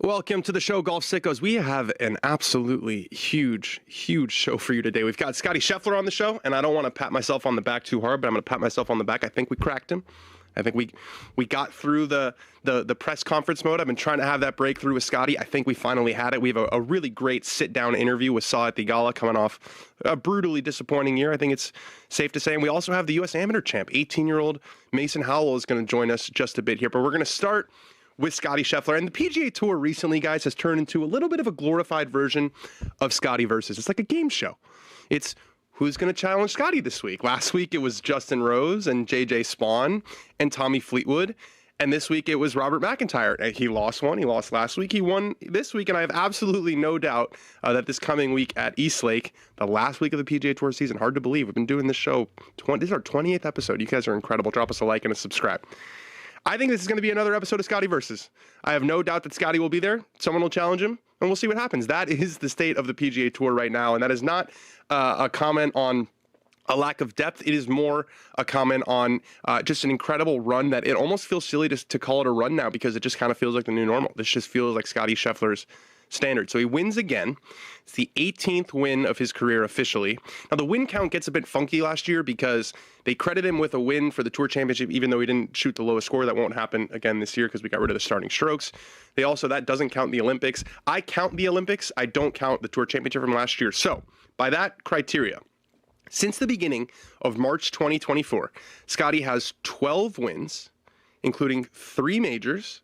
Welcome to the show, Golf Sickos. We have an absolutely huge show for you today. We've got Scottie Scheffler on the show, and I don't want to pat myself on the back too hard, but I'm going to pat myself on the back. I think we cracked him. I think we got through the press conference mode. I've been trying to have that breakthrough with Scottie. I think we finally had it. We have a really great sit-down interview with Sahith Theegala coming off a brutally disappointing year, I think it's safe to say. And we also have the U.S. Amateur champ, 18-year-old Mason Howell is going to join us just a bit here. But we're going to start with Scottie Scheffler. And the PGA Tour recently, guys, has turned into a little bit of a glorified version of Scottie versus. It's like a game show. It's who's going to challenge Scottie this week. Last week, it was Justin Rose and J.J. Spawn and Tommy Fleetwood. And this week, it was Robert McIntyre. He lost one. He lost last week. He won this week. And I have absolutely no doubt that this coming week at Eastlake, the last week of the PGA Tour season, hard to believe. We've been doing this show. This is our 28th episode. You guys are incredible. Drop us a like and a subscribe. I think this is going to be another episode of Scottie versus. I have no doubt that Scottie will be there. Someone will challenge him, and we'll see what happens. That is the state of the PGA Tour right now, and that is not a comment on a lack of depth. It is more a comment on just an incredible run that it almost feels silly to call it a run now because it just kind of feels like the new normal. This just feels like Scottie Scheffler's standard. So he wins again. It's the 18th win of his career officially. Now, the win count gets a bit funky last year because they credit him with a win for the Tour Championship, even though he didn't shoot the lowest score. That won't happen again this year because we got rid of the starting strokes. That doesn't count the Olympics. I count the Olympics. I don't count the Tour Championship from last year. So by that criteria, since the beginning of March 2024, Scottie has 12 wins, including 3 majors,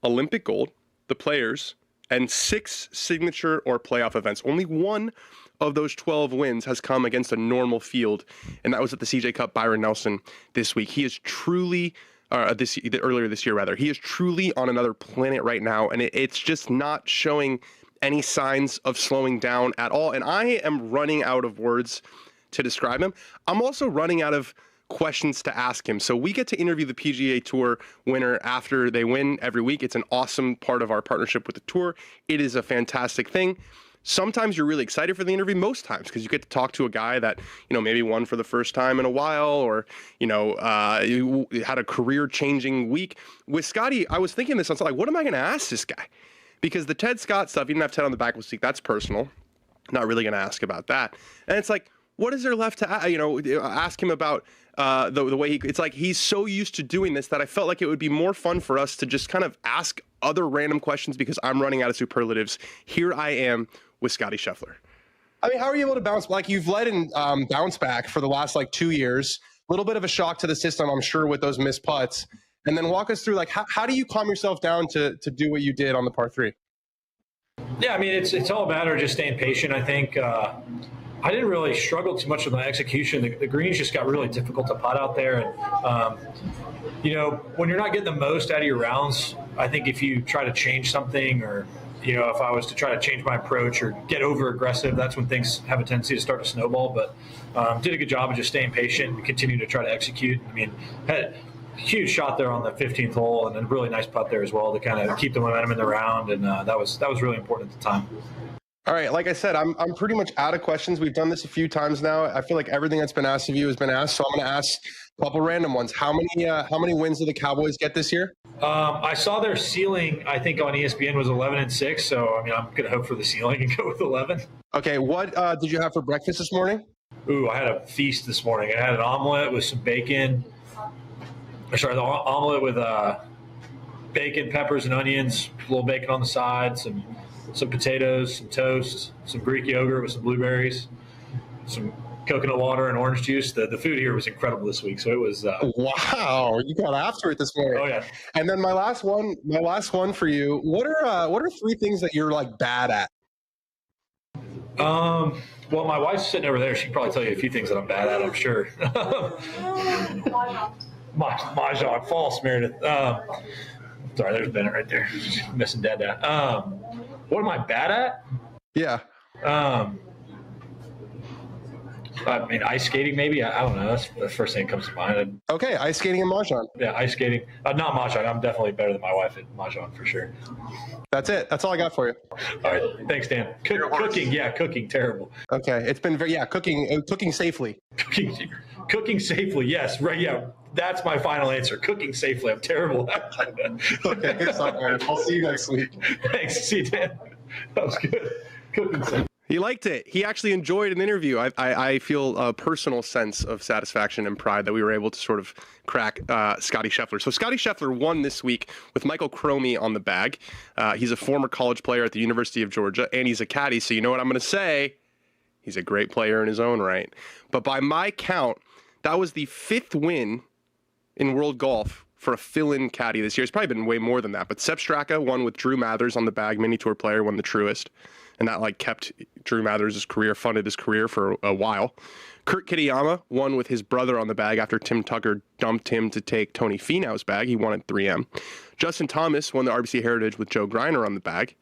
Olympic gold, the Players, and 6 signature or playoff events. Only one of those 12 wins has come against a normal field, and that was at the CJ Cup Byron Nelson this week. He is truly, earlier this year rather, he is truly on another planet right now, and it's just not showing any signs of slowing down at all. And I am running out of words to describe him. I'm also running out of questions to ask him. So we get to interview the PGA Tour winner after they win every week. It's an awesome part of our partnership with the Tour. It is a fantastic thing. Sometimes you're really excited for the interview, most times, because you get to talk to a guy that, maybe won for the first time in a while, or, you had a career-changing week. With Scottie, I was thinking this, I was like, what am I going to ask this guy? Because the Ted Scott stuff, he didn't have Ted on the back seat, that's personal. Not really going to ask about that. And it's like, what is there left to ask him about the way it's like he's so used to doing this that I felt like it would be more fun for us to just kind of ask other random questions because I'm running out of superlatives. Here I am with Scottie Scheffler. I mean, how are you able to bounce? Like, you've led in bounce back for the last 2 years. A little bit of a shock to the system, I'm sure, with those missed putts. And then walk us through, how do you calm yourself down to do what you did on the par 3? Yeah, I mean, it's all a matter of just staying patient, I think. I didn't really struggle too much with my execution. The greens just got really difficult to putt out there. And, when you're not getting the most out of your rounds, I think if you try to change something or, if I was to try to change my approach or get over aggressive, that's when things have a tendency to start to snowball. But did a good job of just staying patient and continue to try to execute. I mean, had a huge shot there on the 15th hole and a really nice putt there as well to kind of keep the momentum in the round. And that was really important at the time. All right, like I said, I'm pretty much out of questions. We've done this a few times now. I feel like everything that's been asked of you has been asked, so I'm going to ask a couple random ones. How many wins did the Cowboys get this year? I saw their ceiling, I think, on ESPN was 11-6. So I mean, I'm going to hope for the ceiling and go with 11. Okay, what did you have for breakfast this morning? Ooh, I had a feast this morning. I had an omelet with some bacon. The omelet with bacon, peppers, and onions. A little bacon on the side. Some potatoes, some toast, some Greek yogurt with some blueberries, some coconut water and orange juice. The food here was incredible this week, so it was. Wow, you got after it this morning. Oh yeah. And then my last one for you. What are 3 things that you're bad at? Well, my wife's sitting over there. She can probably tell you a few things that I'm bad at, I'm sure. Mahjong, false, Meredith. Sorry, there's Bennett right there. Missing Dad. What am I bad at? Yeah. I mean, ice skating maybe. I don't know. That's the first thing that comes to mind. Okay, ice skating and mahjong. Yeah, ice skating. Not mahjong. I'm definitely better than my wife at mahjong for sure. That's it. That's all I got for you. All right. Thanks, Dan. Cooking. Yeah, cooking. Terrible. Okay. It's been cooking safely. Cooking safely, yes. Right, yeah. That's my final answer. Cooking safely. I'm terrible. Okay, sorry. I'll see you next week. Thanks. See you, Dan. That was good. Cooking safely. He liked it. He actually enjoyed an interview. I feel a personal sense of satisfaction and pride that we were able to sort of crack Scottie Scheffler. So Scottie Scheffler won this week with Michael Cromie on the bag. He's a former college player at the University of Georgia, and he's a caddy. So you know what I'm going to say? He's a great player in his own right. But by my count, that was the 5th win in world golf for a fill-in caddy this year. It's probably been way more than that. But Sepp Straka won with Drew Mathers on the bag. Mini Tour player, won the Truist. And that kept Drew Mathers' career, funded his career for a while. Kurt Kitayama won with his brother on the bag after Tim Tucker dumped him to take Tony Finau's bag. He won at 3M. Justin Thomas won the RBC Heritage with Joe Greiner on the bag.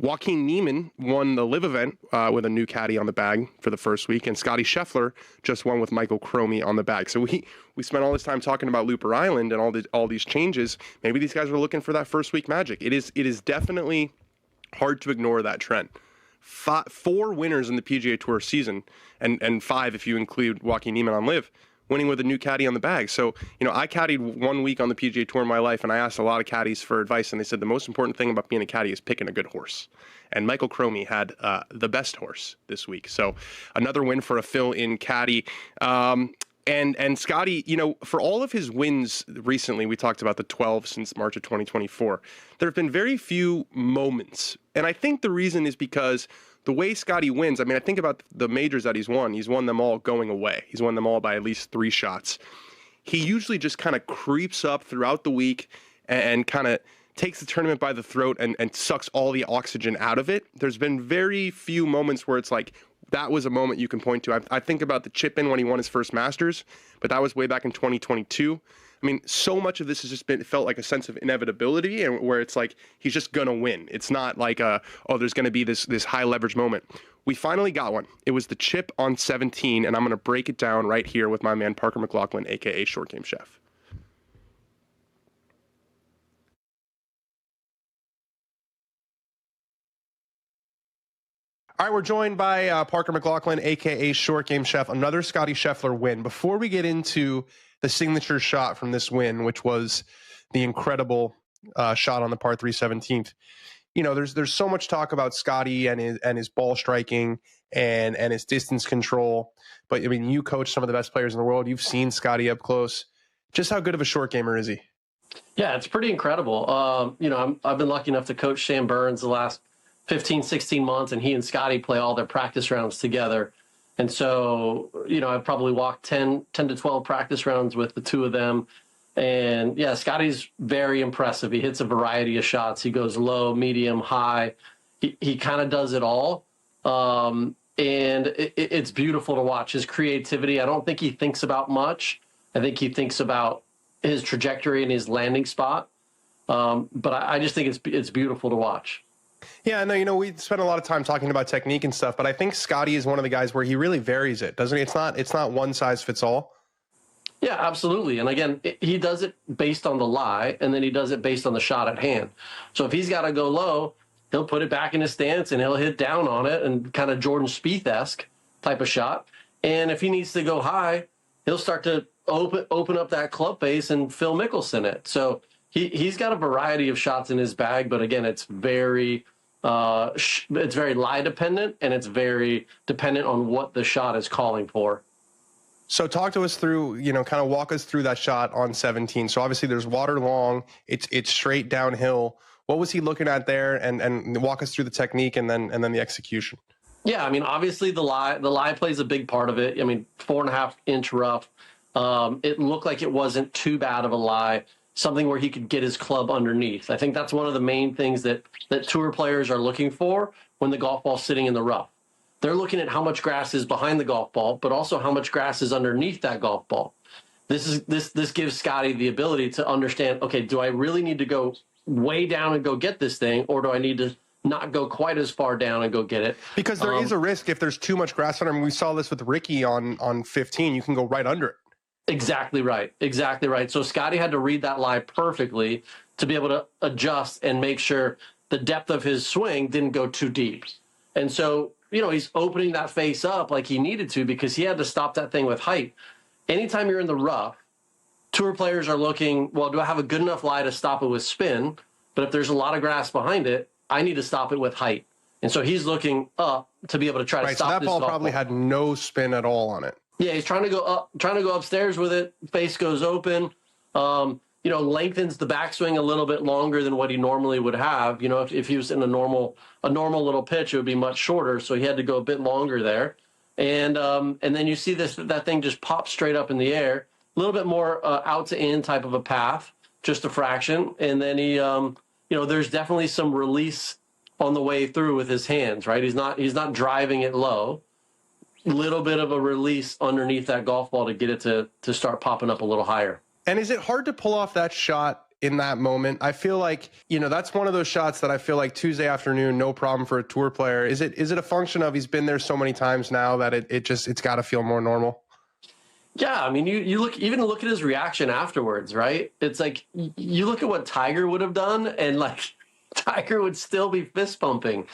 Joaquin Niemann won the LIV event with a new caddy on the bag for the first week. And Scottie Scheffler just won with Michael Cromie on the bag. So we spent all this time talking about Looper Island and all these changes. Maybe these guys were looking for that first week magic. It is definitely hard to ignore that trend. 4 winners in the PGA Tour season, and 5 if you include Joaquin Niemann on LIV, winning with a new caddy on the bag. So, I caddied 1 week on the PGA Tour in my life, and I asked a lot of caddies for advice, and they said the most important thing about being a caddy is picking a good horse. And Michael Cromie had the best horse this week. So another win for a fill-in caddy. And Scottie, for all of his wins recently, we talked about the 12 since March of 2024, there have been very few moments. And I think the reason is because the way Scottie wins, I think about the majors that he's won them all going away. He's won them all by at least 3 shots. He usually just kind of creeps up throughout the week and kind of takes the tournament by the throat and sucks all the oxygen out of it. There's been very few moments where it's like, that was a moment you can point to. I think about the chip in when he won his first Masters, but that was way back in 2022. So much of this has just felt like a sense of inevitability, and where it's like he's just gonna win. It's not like there's gonna be this high leverage moment. We finally got one. It was the chip on 17, and I'm gonna break it down right here with my man Parker McLaughlin, aka Short Game Chef. All right, we're joined by Parker McLaughlin, a.k.a. Short Game Chef, another Scottie Scheffler win. Before we get into the signature shot from this win, which was the incredible shot on the par 3 17th, there's so much talk about Scottie and his ball striking and his distance control. But, you coach some of the best players in the world. You've seen Scottie up close. Just how good of a short gamer is he? Yeah, it's pretty incredible. I've been lucky enough to coach Sam Burns the last 15, 16 months, and he and Scottie play all their practice rounds together. And so, I've probably walked 10 to 12 practice rounds with the two of them. And yeah, Scottie's very impressive. He hits a variety of shots. He goes low, medium, high. He kind of does it all. And it's beautiful to watch his creativity. I don't think he thinks about much. I think he thinks about his trajectory and his landing spot. But I just think it's beautiful to watch. Yeah, no, we spent a lot of time talking about technique and stuff, but I think Scottie is one of the guys where he really varies it, doesn't he? It's not one size fits all. Yeah, absolutely. And again, he does it based on the lie, and then he does it based on the shot at hand. So if he's got to go low, he'll put it back in his stance and he'll hit down on it, and kind of Jordan Spieth-esque type of shot. And if he needs to go high, he'll start to open up that club face and Phil Mickelson it. So he's got a variety of shots in his bag, but again, it's very lie dependent, and it's very dependent on what the shot is calling for. So talk to us through, kind of walk us through that shot on 17. So obviously there's water long, it's straight downhill. What was he looking at there? And walk us through the technique and then the execution. Yeah, obviously the lie plays a big part of it. 4.5 inch rough. It looked like it wasn't too bad of a lie. Something where he could get his club underneath. I think that's one of the main things that tour players are looking for when the golf ball's sitting in the rough. They're looking at how much grass is behind the golf ball, but also how much grass is underneath that golf ball. This gives Scottie the ability to understand, okay, do I really need to go way down and go get this thing, or do I need to not go quite as far down and go get it? Because there is a risk if there's too much grass on him. We saw this with Ricky on 15. You can go right under it. Exactly right. So Scottie had to read that lie perfectly to be able to adjust and make sure the depth of his swing didn't go too deep. And so, he's opening that face up like he needed to, because he had to stop that thing with height. anytime you're in the rough, tour players are looking, well, do I have a good enough lie to stop it with spin? But if there's a lot of grass behind it, I need to stop it with height. And so he's looking up to be able to try to stop so that this ball golf probably had no spin at all on it. Yeah, he's trying to go up, trying to go upstairs with it. Face goes open. Lengthens the backswing a little bit longer than what he normally would have. If he was in a normal little pitch, it would be much shorter. So he had to go a bit longer there. And then you see that thing just pop straight up in the air, a little bit more out to in type of a path, just a fraction. And then he, there's definitely some release on the way through with his hands, right? He's not driving it low. Little bit of a release underneath that golf ball to get it to start popping up a little higher. And is it hard to pull off that shot in that moment? I feel like, that's one of those shots that I feel like Tuesday afternoon, no problem for a tour player. Is it a function of he's been there so many times now that it's got to feel more normal? Yeah, I mean, you look at his reaction afterwards, right? It's like you look at what Tiger would have done, and like Tiger would still be fist pumping.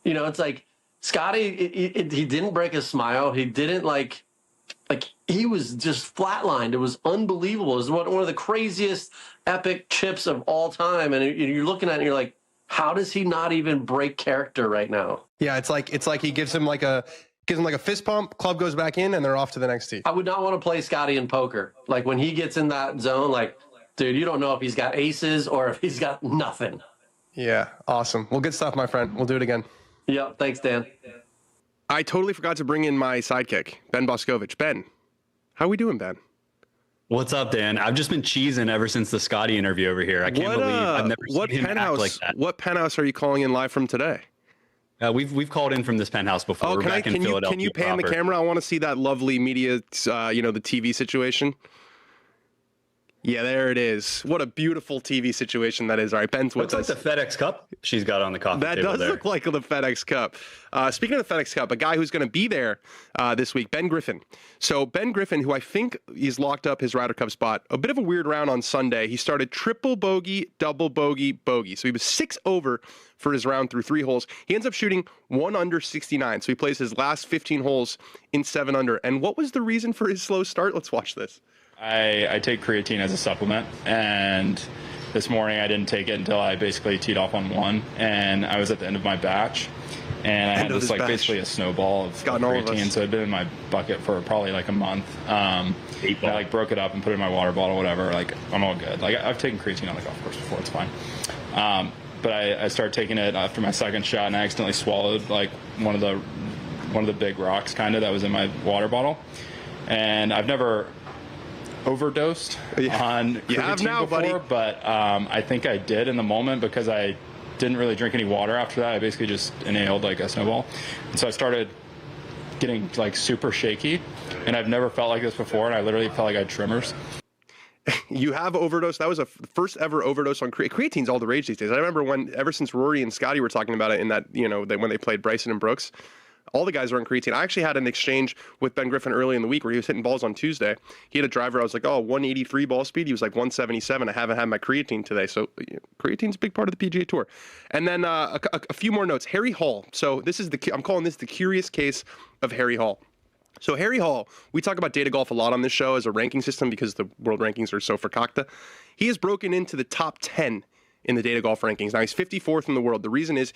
It's like Scottie, he didn't break a smile. He didn't like he was just flatlined. It was unbelievable. It was one of the craziest epic chips of all time. And you're looking at it and you're like, how does he not even break character right now? Yeah, it's like he gives him like a fist pump, club goes back in, and they're off to the next tee. I would not want to play Scottie in poker. Like when he gets in that zone, like, dude, you don't know if he's got aces or if he's got nothing. Yeah, awesome. Well, good stuff, my friend. We'll do it again. Yeah, thanks, Dan. I totally forgot to bring in my sidekick, Ben Boscovich. Ben, how we doing, Ben? What's up, Dan? I've just been cheesing ever since the Scottie interview over here. I can't believe I've never seen him act like that. What penthouse are you calling in live from today? We've called in from this penthouse before. We're back in Philadelphia. Can you pan the camera? I want to see that lovely media, the TV situation. Yeah, there it is. What a beautiful TV situation that is. All right, Ben's with us. Looks like the FedEx Cup she's got on the coffee table there. That does look like the FedEx Cup. Speaking of the FedEx Cup, a guy who's going to be there this week, Ben Griffin. So Ben Griffin, who I think he's locked up his Ryder Cup spot, a bit of a weird round on Sunday. He started triple bogey, double bogey, bogey. So he was 6 over for his round through 3 holes. He ends up shooting 1 under 69. So he plays his last 15 holes in 7 under. And what was the reason for his slow start? Let's watch this. I take creatine as a supplement, and this morning I didn't take it until I basically teed off on 1, and I was at the end of my batch, and I had this basically a snowball of creatine, so it had been in my bucket for probably like a month. I broke it up and put it in my water bottle, whatever. I'm all good. I've taken creatine on the golf course before, it's fine. But I started taking it after my second shot, and I accidentally swallowed one of the big rocks that was in my water bottle, and I've never overdosed on creatine before, buddy. But I think I did in the moment because I didn't really drink any water after that. I basically just inhaled like a snowball, and so I started getting super shaky, and I've never felt like this before, and I literally felt like I had tremors. You have overdosed. That was a first ever overdose on creatine's all the rage these days. I remember ever since Rory and Scottie were talking about it in that when they played Bryson and Brooks. All the guys are on creatine. I actually had an exchange with Ben Griffin early in the week where he was hitting balls on Tuesday. He had a driver. I was like, 183 ball speed. He was like 177. I haven't had my creatine today. So creatine's a big part of the PGA Tour. And then a few more notes. Harry Hall. So I'm calling this the curious case of Harry Hall. So Harry Hall, we talk about data golf a lot on this show as a ranking system because the world rankings are so fakakta. He has broken into the top 10 in the data golf rankings. Now he's 54th in the world. The reason is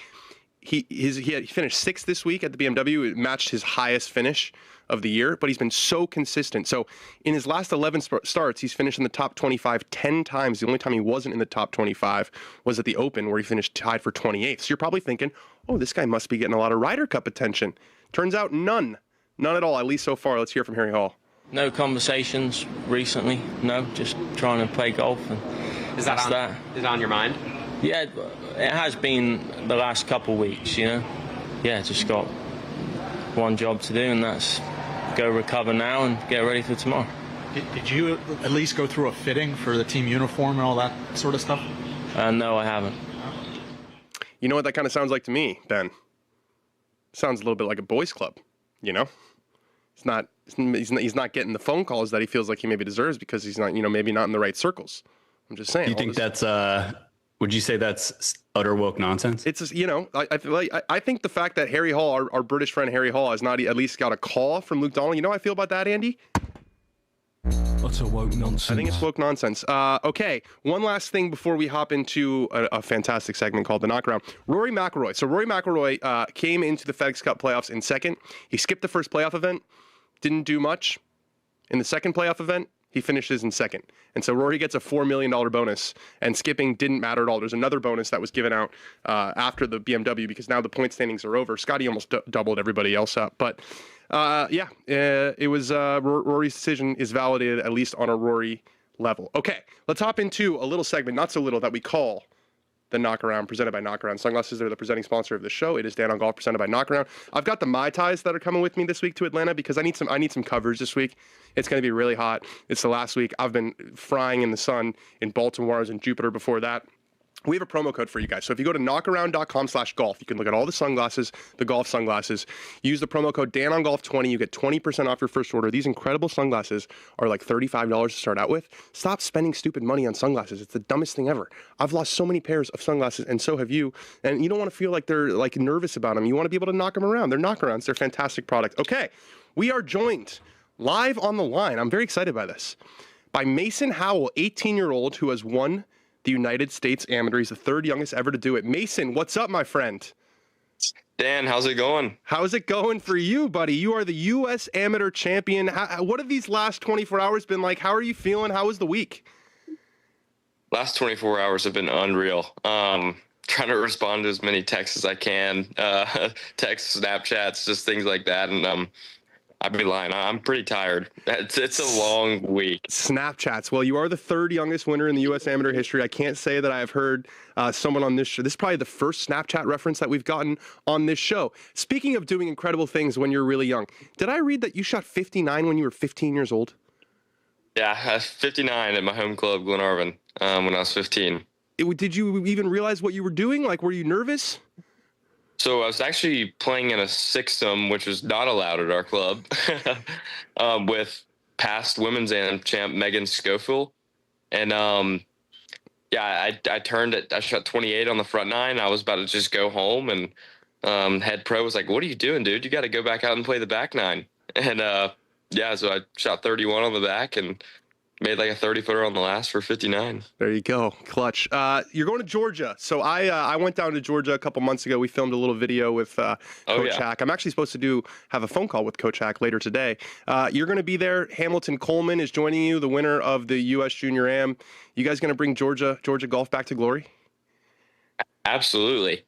he finished 6th this week at the BMW. It matched his highest finish of the year, but he's been so consistent. So in his last 11 starts, he's finished in the top 25 10 times. The only time he wasn't in the top 25 was at the Open, where he finished tied for 28th. So you're probably thinking, this guy must be getting a lot of Ryder Cup attention. Turns out none at all, at least so far. Let's hear from Harry Hall. No conversations recently. No, just trying to play golf. And is that on your mind? Yeah, it has been the last couple of weeks, Yeah, just got one job to do, and that's go recover now and get ready for tomorrow. Did you at least go through a fitting for the team uniform and all that sort of stuff? No, I haven't. You know what that kind of sounds like to me, Ben? Sounds a little bit like a boys' club, He's not getting the phone calls that he feels like he maybe deserves because he's not, maybe not in the right circles. I'm just saying. Do you think that's would you say that's utter woke nonsense? It's I think the fact that Harry Hall, our British friend Harry Hall, has not at least got a call from Luke Donald. You know how I feel about that, Andy? Utter woke nonsense. I think it's woke nonsense. Okay, one last thing before we hop into a fantastic segment called the Knockaround. Rory McIlroy. So Rory McIlroy came into the FedEx Cup playoffs in second. He skipped the first playoff event, didn't do much. In the second playoff event, he finishes in second. And so Rory gets a $4 million bonus, and skipping didn't matter at all. There's another bonus that was given out after the BMW because now the point standings are over. Scottie almost doubled everybody else up. But it was Rory's decision is validated, at least on a Rory level. Okay, let's hop into a little segment, not so little, that we call the Knockaround, presented by Knockaround. Sunglasses are the presenting sponsor of the show. It is Dan on Golf, presented by Knockaround. I've got the Mai Tais that are coming with me this week to Atlanta because I need some coverage this week. It's going to be really hot. It's the last week. I've been frying in the sun in Baltimore. I was in Jupiter before that. We have a promo code for you guys. So if you go to knockaround.com/golf, you can look at all the sunglasses, the golf sunglasses. Use the promo code DanOnGolf20. You get 20% off your first order. These incredible sunglasses are like $35 to start out with. Stop spending stupid money on sunglasses. It's the dumbest thing ever. I've lost so many pairs of sunglasses, and so have you. And you don't want to feel like they're like nervous about them. You want to be able to knock them around. They're knockarounds. They're fantastic products. Okay, we are joined live on the line. I'm very excited by this. By Mason Howell, 18-year-old who has won the United States Amateur. He's the third youngest ever to do it. Mason, what's up, my friend? Dan, how's it going? How's it going for you, buddy? You are the U.S. Amateur Champion. What have these last 24 hours been like? How are you feeling? How was the week? Last 24 hours have been unreal. Trying to respond to as many texts as I can, texts, Snapchats, just things like that. And I'd be lying. I'm pretty tired. It's a long week. Snapchats. Well, you are the third youngest winner in the U.S. Amateur history. I can't say that I've heard someone on this show. This is probably the first Snapchat reference that we've gotten on this show. Speaking of doing incredible things when you're really young, did I read that you shot 59 when you were 15 years old? Yeah, I was 59 at my home club, Glenarvan, when I was 15. Did you even realize what you were doing? Like, were you nervous? So I was actually playing in a sixtum, which was not allowed at our club, with past women's AM champ Megan Schofield. And I shot 28 on the front nine. I was about to just go home, and head pro was like, "What are you doing, dude? You got to go back out and play the back nine." And so I shot 31 on the back and made like a 30-footer on the last for 59. There you go. Clutch. You're going to Georgia. So I went down to Georgia a couple months ago. We filmed a little video with Coach Hack. I'm actually supposed to have a phone call with Coach Hack later today. You're going to be there. Hamilton Coleman is joining you, the winner of the U.S. Junior Am. You guys going to bring Georgia golf back to glory? Absolutely.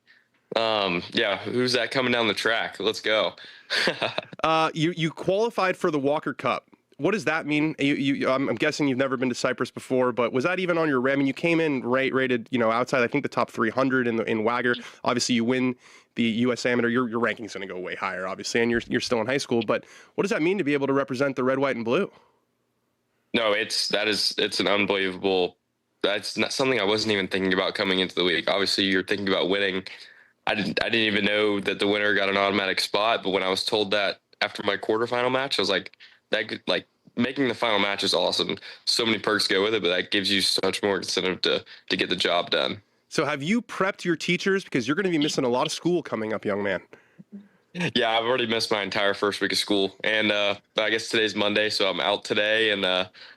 Who's that coming down the track? Let's go. You qualified for the Walker Cup. What does that mean? I'm guessing you've never been to Cyprus before, but was that even on your RAM? I mean, you came in rated, outside, I think, the top 300 in Wagger. Obviously, you win the U.S. Amateur. Your ranking's going to go way higher, obviously, and you're still in high school. But what does that mean to be able to represent the red, white, and blue? No, it's an unbelievable. That's not something I wasn't even thinking about coming into the week. Obviously, you're thinking about winning. I didn't even know that the winner got an automatic spot. But when I was told that after my quarterfinal match, I was like, making the final match is awesome. So many perks go with it, but that gives you such more incentive to get the job done. So have you prepped your teachers? Because you're going to be missing a lot of school coming up, young man. Yeah, I've already missed my entire first week of school. And I guess today's Monday, so I'm out today. And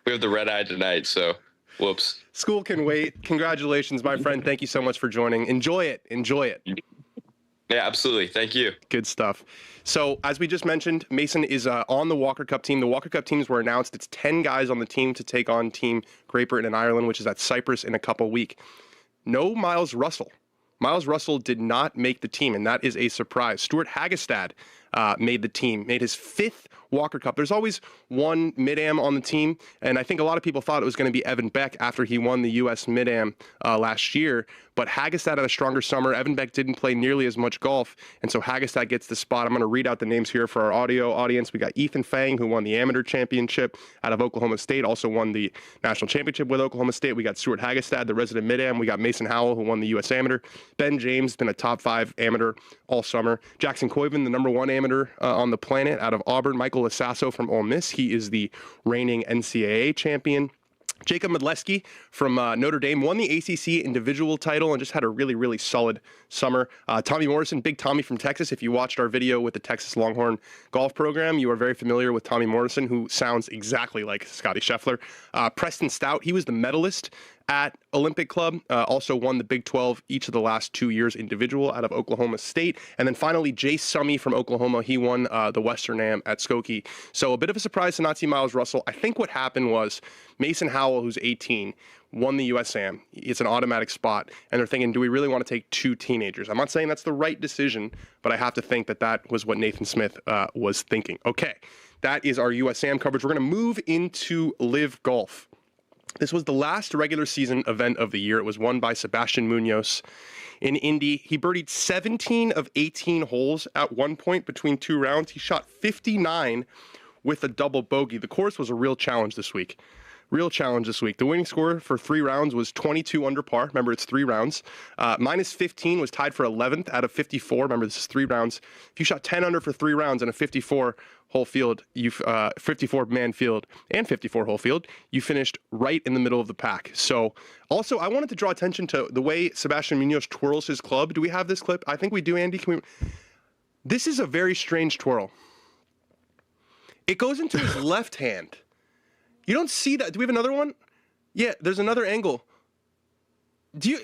we have the red eye tonight, so whoops. School can wait. Congratulations, my friend. Thank you so much for joining. Enjoy it. Enjoy it. Yeah, absolutely. Thank you. Good stuff. So, as we just mentioned, Mason is on the Walker Cup team. The Walker Cup teams were announced. It's 10 guys on the team to take on Team Great Britain and Ireland, which is at Cyprus in a couple weeks. No Miles Russell. Miles Russell did not make the team, and that is a surprise. Stuart Hagestad made the team, made his 5th Walker Cup. There's always one Mid-Am on the team, and I think a lot of people thought it was going to be Evan Beck after he won the U.S. Mid-Am last year, but Hagestad had a stronger summer. Evan Beck didn't play nearly as much golf, and so Hagestad gets the spot. I'm going to read out the names here for our audio audience. We got Ethan Fang, who won the Amateur Championship out of Oklahoma State, also won the National Championship with Oklahoma State. We got Stuart Hagestad, the resident Mid-Am. We got Mason Howell, who won the U.S. Amateur. Ben James, been a top 5 amateur all summer. Jackson Coyven, the number 1 amateur on the planet out of Auburn. Michael Lasasso from Ole Miss. He is the reigning NCAA champion. Jacob Medleski from Notre Dame won the ACC individual title and just had a really, really solid summer. Tommy Morrison, Big Tommy from Texas. If you watched our video with the Texas Longhorn golf program, you are very familiar with Tommy Morrison, who sounds exactly like Scottie Scheffler. Preston Stout, he was the medalist at Olympic Club, also won the Big 12 each of the last 2 years individual out of Oklahoma State. And then finally, Jay Summey from Oklahoma, he won the Western Am at Skokie. So a bit of a surprise to not see Miles Russell. I think what happened was Mason Howell, who's 18, won the U.S. Am. It's an automatic spot. And they're thinking, do we really want to take 2 teenagers? I'm not saying that's the right decision, but I have to think that that was what Nathan Smith was thinking. Okay, that is our U.S. Am coverage. We're going to move into LIV Golf. This was the last regular season event of the year. It was won by Sebastian Munoz in Indy. He birdied 17 of 18 holes at one point between 2 rounds. He shot 59 with a double bogey. The course was a real challenge this week. The winning score for 3 rounds was 22 under par. Remember, it's 3 rounds. Minus 15 was tied for 11th out of 54. Remember, this is 3 rounds. If you shot 10 under for 3 rounds in a 54-hole field, 54-man field and 54-hole field, you finished right in the middle of the pack. So, also, I wanted to draw attention to the way Sebastian Munoz twirls his club. Do we have this clip? I think we do, Andy. This is a very strange twirl. It goes into his left hand. You don't see that. Do we have another one? Yeah, there's another angle.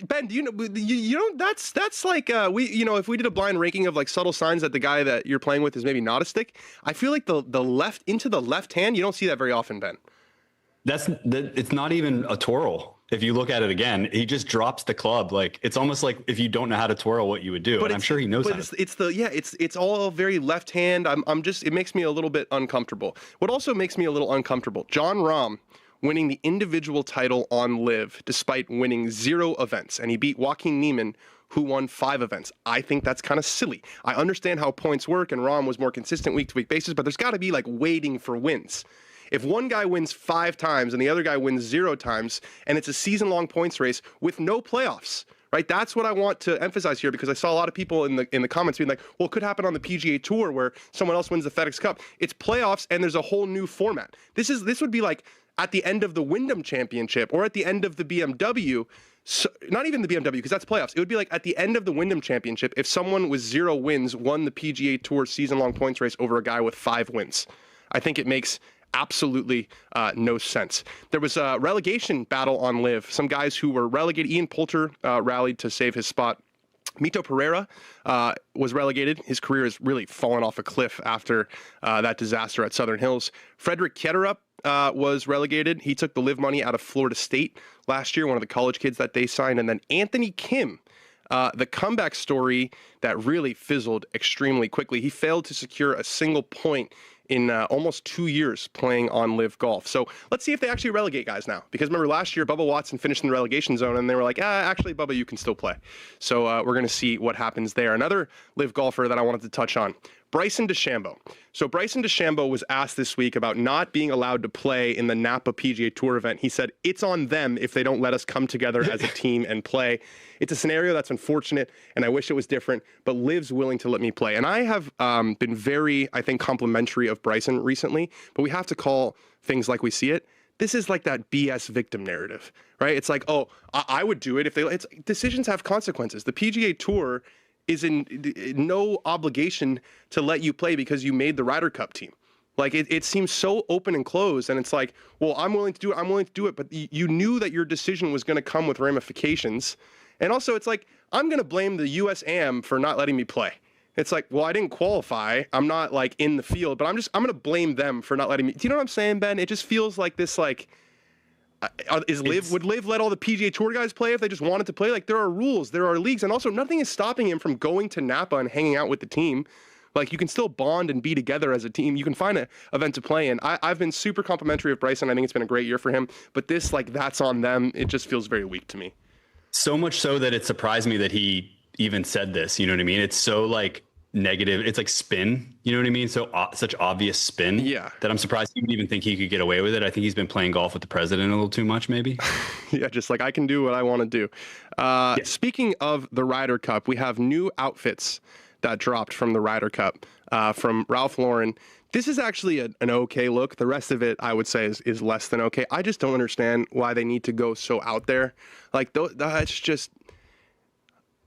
Ben, do you know, that's like, if we did a blind ranking of like subtle signs that the guy that you're playing with is maybe not a stick, I feel like the left into the left hand, you don't see that very often, Ben. It's not even a twirl. If you look at it again, he just drops the club. Like, it's almost like if you don't know how to twirl, what you would do. But I'm sure he knows how to. It's all very left hand. It makes me a little bit uncomfortable. What also makes me a little uncomfortable, Jon Rahm winning the individual title on LIV despite winning 0 events, and he beat Joaquin Niemann, who won 5 events. I think that's kind of silly. I understand how points work, and Rahm was more consistent week-to-week basis, but there's got to be like waiting for wins. If one guy wins 5 times and the other guy wins 0 times, and it's a season-long points race with no playoffs, right? That's what I want to emphasize here, because I saw a lot of people in the comments being like, well, it could happen on the PGA Tour where someone else wins the FedEx Cup. It's playoffs, and there's a whole new format. This would be like at the end of the Wyndham Championship or at the end of the BMW. So, not even the BMW, because that's playoffs. It would be like at the end of the Wyndham Championship if someone with 0 wins won the PGA Tour season-long points race over a guy with 5 wins. I think it makes absolutely no sense. There was a relegation battle on LIV. Some guys who were relegated. Ian Poulter rallied to save his spot. Mito Pereira was relegated. His career has really fallen off a cliff after that disaster at Southern Hills. Frederick Ketterup was relegated. He took the LIV money out of Florida State last year, one of the college kids that they signed. And then Anthony Kim, the comeback story that really fizzled extremely quickly. He failed to secure a single point in almost 2 years playing on LIV Golf. So let's see if they actually relegate guys now. Because remember last year, Bubba Watson finished in the relegation zone, and they were like, actually, Bubba, you can still play. So we're going to see what happens there. Another LIV golfer that I wanted to touch on, Bryson DeChambeau. So Bryson DeChambeau was asked this week about not being allowed to play in the Napa PGA Tour event. He said, it's on them if they don't let us come together as a team and play. It's a scenario that's unfortunate, and I wish it was different, but LIV's willing to let me play. And I have been very, I think, complimentary of Bryson recently, but we have to call things like we see it. This is like that BS victim narrative, right? It's like, oh, I would do it if decisions have consequences. The PGA Tour is in no obligation to let you play because you made the Ryder Cup team. Like, it seems so open and closed, and it's like, well, I'm willing to do it, but you knew that your decision was going to come with ramifications. And also, it's like, I'm going to blame the U.S. Am for not letting me play. It's like, well, I didn't qualify. I'm not, like, in the field, but I'm going to blame them for not letting me. Do you know what I'm saying, Ben? It just feels like this, like, would LIV let all the PGA Tour guys play if they just wanted to play? Like, there are rules, there are leagues, and also nothing is stopping him from going to Napa and hanging out with the team. Like, you can still bond and be together as a team. You can find an event to play in. I've been super complimentary of Bryson. I think it's been a great year for him. But this, like, that's on them. It just feels very weak to me. So much so that it surprised me that he even said this. You know what I mean? It's so, like, negative. It's like spin. You know what I mean? So such obvious spin. Yeah. That I'm surprised he would even think he could get away with it. I think he's been playing golf with the president a little too much, maybe. Yeah, just like, I can do what I want to do. Speaking of the Ryder Cup, we have new outfits that dropped from the Ryder Cup from Ralph Lauren. This is actually an okay look. The rest of it, I would say, is less than okay. I just don't understand why they need to go so out there. Like, that's just...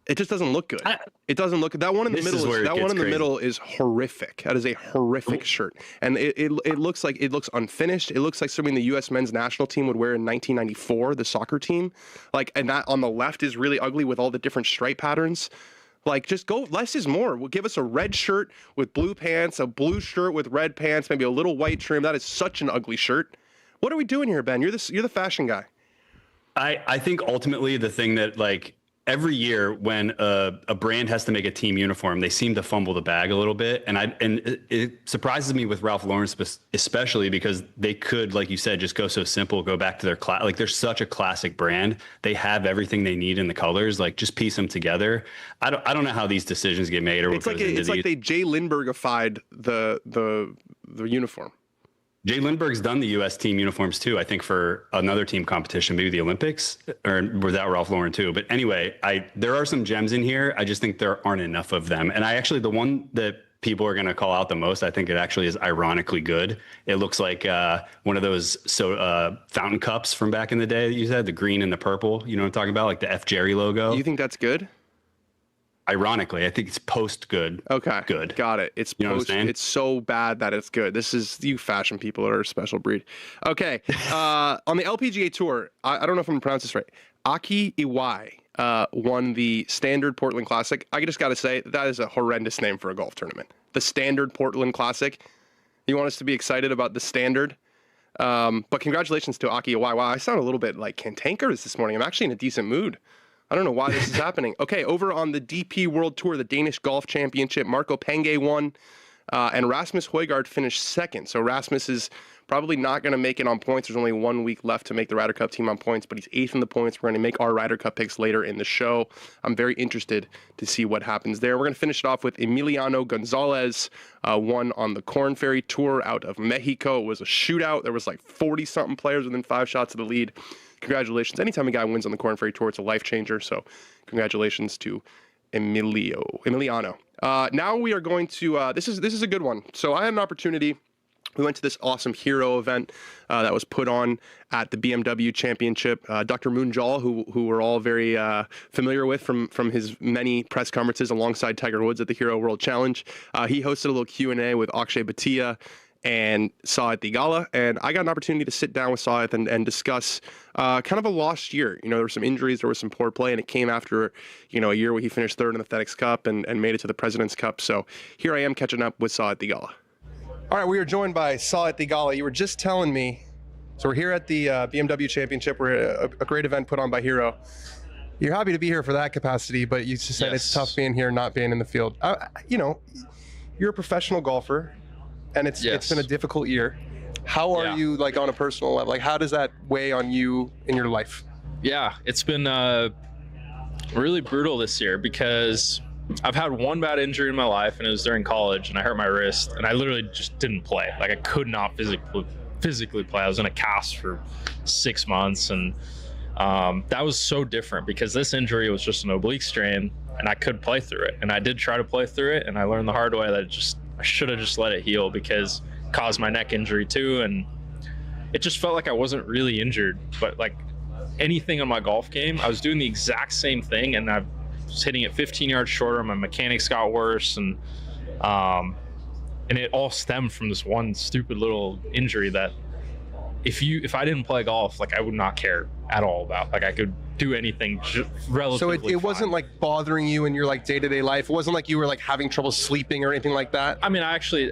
It just doesn't look good. It doesn't look. That one in the middle. Middle is horrific. That is a horrific shirt, and it looks unfinished. It looks like something the U.S. men's national team would wear in 1994, the soccer team. Like, and that on the left is really ugly with all the different stripe patterns. Like, just go. Less is more. We'll give us a red shirt with blue pants, a blue shirt with red pants, maybe a little white trim. That is such an ugly shirt. What are we doing here, Ben? You're the fashion guy. I think ultimately the thing that, like, every year when a brand has to make a team uniform, they seem to fumble the bag a little bit. And it surprises me with Ralph Lauren especially, because they could, like you said, just go so simple, go back to their class. Like, they're such a classic brand. They have everything they need in the colors. Like, just piece them together. I don't know how these decisions get made, or it's like they Jay Lindberghified the uniform. Jay Lindbergh's done the U.S. team uniforms too, I think, for another team competition, maybe the Olympics, or without Ralph Lauren too. But anyway, there are some gems in here. I just think there aren't enough of them. And the one that people are going to call out the most, I think it actually is ironically good. It looks like one of those fountain cups from back in the day that you said, the green and the purple. You know what I'm talking about? Like the F. Jerry logo. You think that's good? Ironically, I think it's post good. Okay. Good. Got it. It's post. It's so bad that it's good. This is, you fashion people are a special breed. Okay. On the LPGA Tour, I don't know if I'm going to pronounce this right. Aki Iwai won the Standard Portland Classic. I just got to say, that is a horrendous name for a golf tournament. The Standard Portland Classic. You want us to be excited about the Standard? But congratulations to Aki Iwai. Wow, I sound a little bit like cantankerous this morning. I'm actually in a decent mood. I don't know why this is happening. Okay, over on the DP World Tour, the Danish Golf Championship, Marco Penge won, and Rasmus Højgaard finished second. So Rasmus is probably not going to make it on points. There's only 1 week left to make the Ryder Cup team on points, but he's 8th in the points. We're going to make our Ryder Cup picks later in the show. I'm very interested to see what happens there. We're going to finish it off with Emiliano Gonzalez, won on the Corn Ferry Tour out of Mexico. It was a shootout. There was like 40-something players within 5 shots of the lead. Congratulations. Anytime a guy wins on the Corn Ferry Tour, it's a life changer. So congratulations to Emiliano. Now we are going to, this is a good one. So I had an opportunity. We went to this awesome hero event that was put on at the BMW Championship. Dr. Munjal, who we're all very familiar with from his many press conferences alongside Tiger Woods at the Hero World Challenge. He hosted a little Q&A with Akshay Bhatia and Sahith Theegala, and I got an opportunity to sit down with Sahith and discuss kind of a lost year. You know, there were some injuries, there was some poor play, and it came after, you know, a year where he finished third in the FedEx Cup and made it to the President's Cup. So here I am catching up with Sahith Theegala. All right, we are joined by Sahith Theegala. You were just telling me, so we're here at the BMW Championship. We're a great event put on by Hero. You're happy to be here for that capacity, but you just said It's tough being here, not being in the field. You know, you're a professional golfer. And it's been a difficult year. How are you, like, on a personal level? Like, how does that weigh on you in your life? Yeah, it's been really brutal this year because I've had one bad injury in my life, and it was during college, and I hurt my wrist, and I literally just didn't play. Like, I could not physically play. I was in a cast for 6 months, and that was so different because this injury was just an oblique strain, and I could play through it. And I did try to play through it, and I learned the hard way that I should have just let it heal because it caused my neck injury too. And it just felt like I wasn't really injured, but like anything on my golf game, I was doing the exact same thing, and I was hitting it 15 yards shorter. My mechanics got worse, and it all stemmed from this one stupid little injury that if I didn't play golf, like, I would not care at all about. Like, I could do anything relatively So it wasn't like bothering you in your like day-to-day life. It wasn't like you were like having trouble sleeping or anything like that. I mean, actually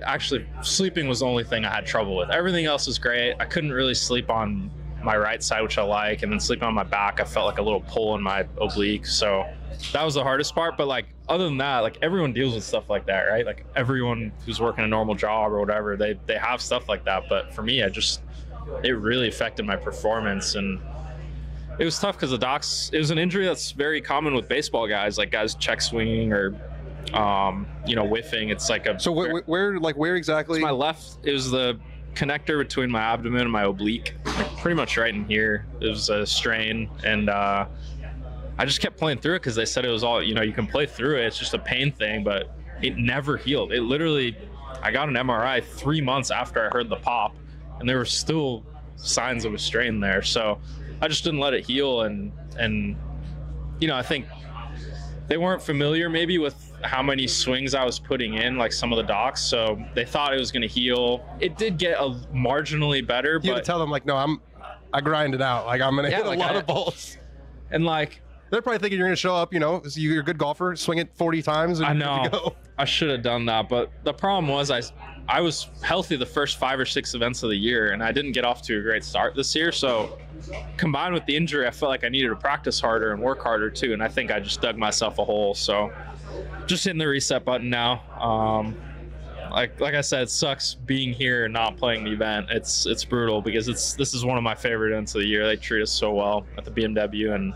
sleeping was the only thing I had trouble with. Everything else was great. I couldn't really sleep on my right side, which I like, and then sleeping on my back, I felt like a little pull in my oblique. So that was the hardest part. But like, other than that, like, everyone deals with stuff like that, right? Like, everyone who's working a normal job or whatever, they have stuff like that. But for me, it really affected my performance, and it was tough because it was an injury that's very common with baseball guys, like guys check swinging or, whiffing. It's like So where exactly? It's my left. It was the connector between my abdomen and my oblique, like pretty much right in here. It was a strain, and I just kept playing through it because they said it was all, you can play through it. It's just a pain thing, but it never healed. It literally I got an MRI 3 months after I heard the pop, and there were still signs of a strain there. So I just didn't let it heal. And you know, I think they weren't familiar maybe with how many swings I was putting in, like some of the docs. So they thought it was going to heal. It did get a marginally better. You had to tell them, like, no, I grind it out. Like, I'm going to hit a lot of balls. And like, they're probably thinking you're going to show up, you know, you're a good golfer, swing it 40 times. And I know. Go. I should have done that. But the problem was I was healthy the first 5 or 6 events of the year, and I didn't get off to a great start this year. So combined with the injury, I felt like I needed to practice harder and work harder too. And I think I just dug myself a hole. So just hitting the reset button now. Like I said, it sucks being here and not playing the event. It's brutal because this is one of my favorite events of the year. They treat us so well at the BMW, and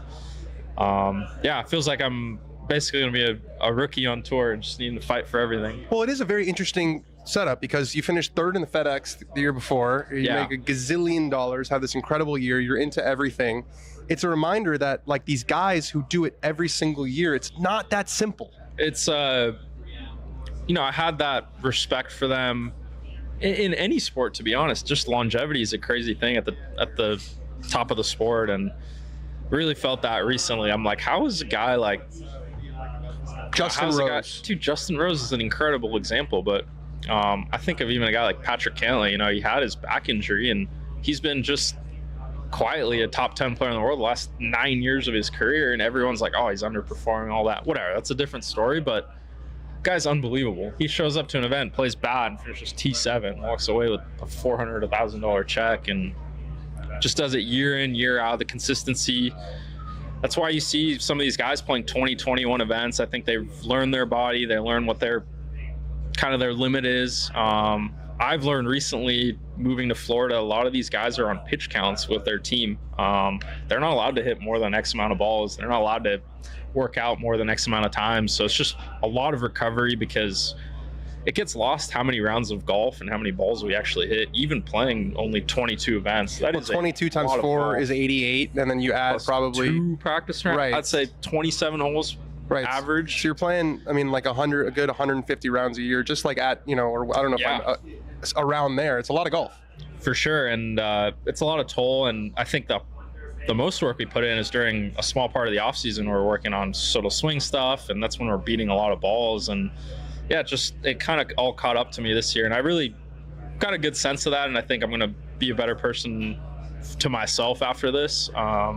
yeah, it feels like I'm basically going to be a rookie on tour and just needing to fight for everything. Well, it is a very interesting setup because you finished 3rd in the FedEx the year before. You make a gazillion dollars, have this incredible year. You're into everything. It's a reminder that, like, these guys who do it every single year, it's not that simple. It's you know, I had that respect for them in any sport, to be honest. Just longevity is a crazy thing at the top of the sport, and really felt that recently. I'm like, how is a guy like Justin Rose? Dude, Justin Rose is an incredible example, but I think of even a guy like Patrick Cantlay. You know, he had his back injury, and he's been just quietly a top 10 player in the world the last 9 years of his career, and everyone's like, oh, he's underperforming, all that. Whatever, that's a different story, but guy's unbelievable. He shows up to an event, plays bad, and finishes T7, walks away with a $400, $1,000 check, and just does it year in, year out. The consistency. That's why you see some of these guys playing 20, 21 events. I think they've learned their body. They learn what their limit is. I've learned recently, moving to Florida, a lot of these guys are on pitch counts with their team. They're not allowed to hit more than X amount of balls. They're not allowed to work out more than X amount of time. So it's just a lot of recovery, because it gets lost how many rounds of golf and how many balls we actually hit, even playing only 22 events. That is 22 times 4 is 88, and then you add plus probably 2 practice rounds. Right. I'd say 27 holes average. So you're playing, I mean, like a good 150 rounds a year, just like at, you know, or I don't know if I'm around there. It's a lot of golf. For sure, and it's a lot of toll, and I think the most work we put in is during a small part of the off season where we're working on sort of swing stuff, and that's when we're beating a lot of balls. And yeah, it kind of all caught up to me this year, and I really got a good sense of that, and I think I'm going to be a better person to myself after this. A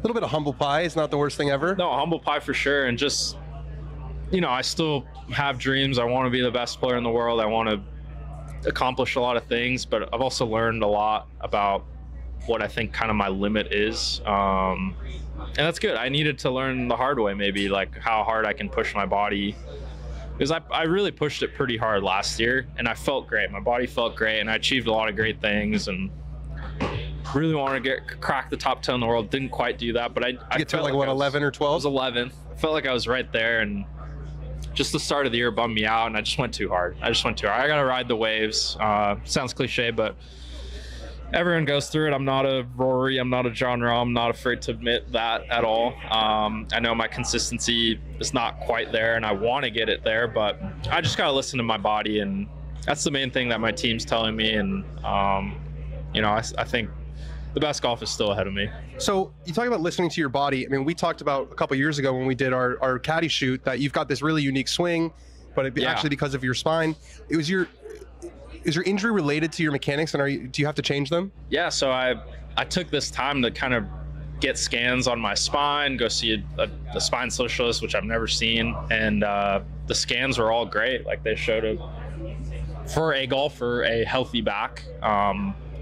little bit of humble pie is not the worst thing ever. No, humble pie for sure, and just, you know, I still have dreams. I want to be the best player in the world. I want to accomplish a lot of things, but I've also learned a lot about what I think kind of my limit is. And that's good. I needed to learn the hard way, maybe, like how hard I can push my body, because I really pushed it pretty hard last year, and I felt great. My body felt great, and I achieved a lot of great things, and really wanted to crack the top 10 in the world. Didn't quite do that, but I get to like what, 11 or 12? I was 11. I felt like I was right there, and just the start of the year bummed me out, and I just went too hard. I got to ride the waves. Sounds cliche, but everyone goes through it. I'm not a Rory. I'm not a Jon Rahm. I'm not afraid to admit that at all. I know my consistency is not quite there, and I want to get it there, but I just got to listen to my body, and that's the main thing that my team's telling me. And, you know, I think the best golf is still ahead of me. So you talk about listening to your body. I mean, we talked about a couple years ago when we did our caddy shoot that you've got this really unique swing, but actually because of your spine. Is your injury related to your mechanics, and do you have to change them? Yeah, so I took this time to kind of get scans on my spine, go see a spine specialist, which I've never seen, and the scans were all great. Like, they showed for a golfer a healthy back.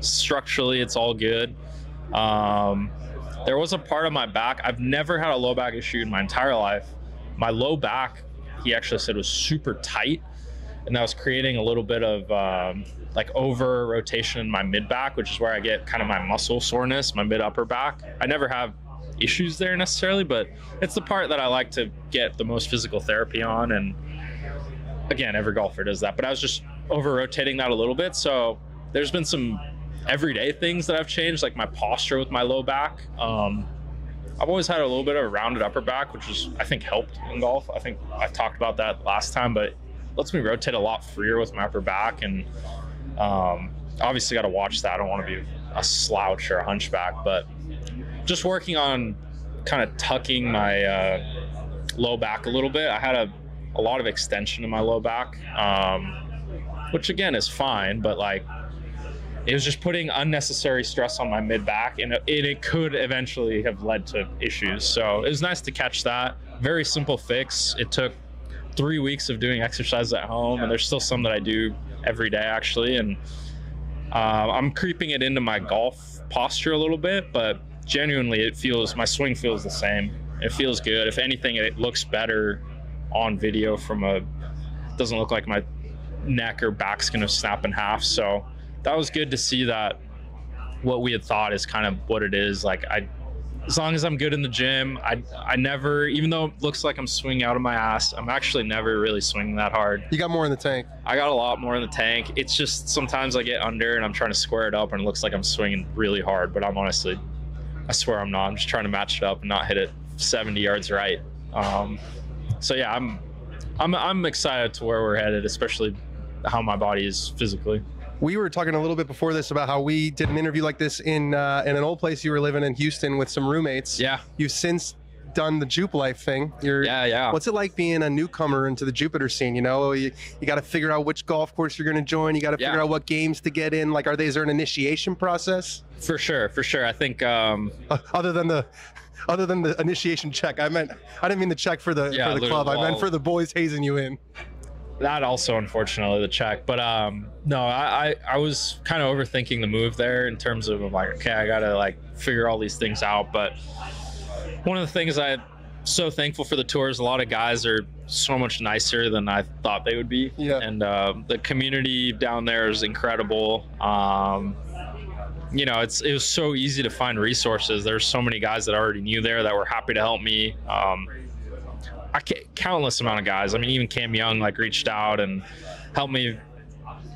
Structurally, it's all good. There was a part of my back. I've never had a low back issue in my entire life. My low back, he actually said, was super tight, and that was creating a little bit of like over rotation in my mid back, which is where I get kind of my muscle soreness, my mid upper back. I never have issues there necessarily, but it's the part that I like to get the most physical therapy on. And again, every golfer does that, but I was just over rotating that a little bit. So there's been some everyday things that I've changed, like my posture with my low back. I've always had a little bit of a rounded upper back, which is, I think, helped in golf. I think I talked about that last time, but lets me rotate a lot freer with my upper back. And obviously got to watch that. I don't want to be a slouch or a hunchback, but just working on kind of tucking my low back a little bit. I had a lot of extension in my low back, which again is fine, but like it was just putting unnecessary stress on my mid back, and it could eventually have led to issues. So it was nice to catch that. Very simple fix. It took 3 weeks of doing exercise at home, and there's still some that I do every day actually, and I'm creeping it into my golf posture a little bit, but genuinely my swing feels the same. It feels good. If anything, it looks better on video doesn't look like my neck or back's gonna snap in half. So that was good to see that what we had thought is kind of what it is. Like as long as I'm good in the gym, I never, even though it looks like I'm swinging out of my ass, I'm actually never really swinging that hard. You got more in the tank. I got a lot more in the tank. It's just sometimes I get under and I'm trying to square it up and it looks like I'm swinging really hard, but I swear I'm not. I'm just trying to match it up and not hit it 70 yards right. So yeah, I'm excited to where we're headed, especially how my body is physically. We were talking a little bit before this about how we did an interview like this in an old place you were living in Houston with some roommates. Yeah. You've since done the Jupe life thing. Yeah. What's it like being a newcomer into the Jupiter scene? You know, you got to figure out which golf course you're going to join. You got to figure out what games to get in. Like, is there an initiation process? For sure. I think other than the initiation check, I didn't mean the check for the club. I meant for the boys hazing you in. That also, unfortunately, the check. But no, I was kind of overthinking the move there in terms of like, okay, I gotta like figure all these things out. But one of the things I'm so thankful for the tour is a lot of guys are so much nicer than I thought they would be. Yeah. And the community down there is incredible. You know, it was so easy to find resources. There's so many guys that I already knew there that were happy to help me. Countless amount of guys. I mean, even Cam Young like reached out and helped me.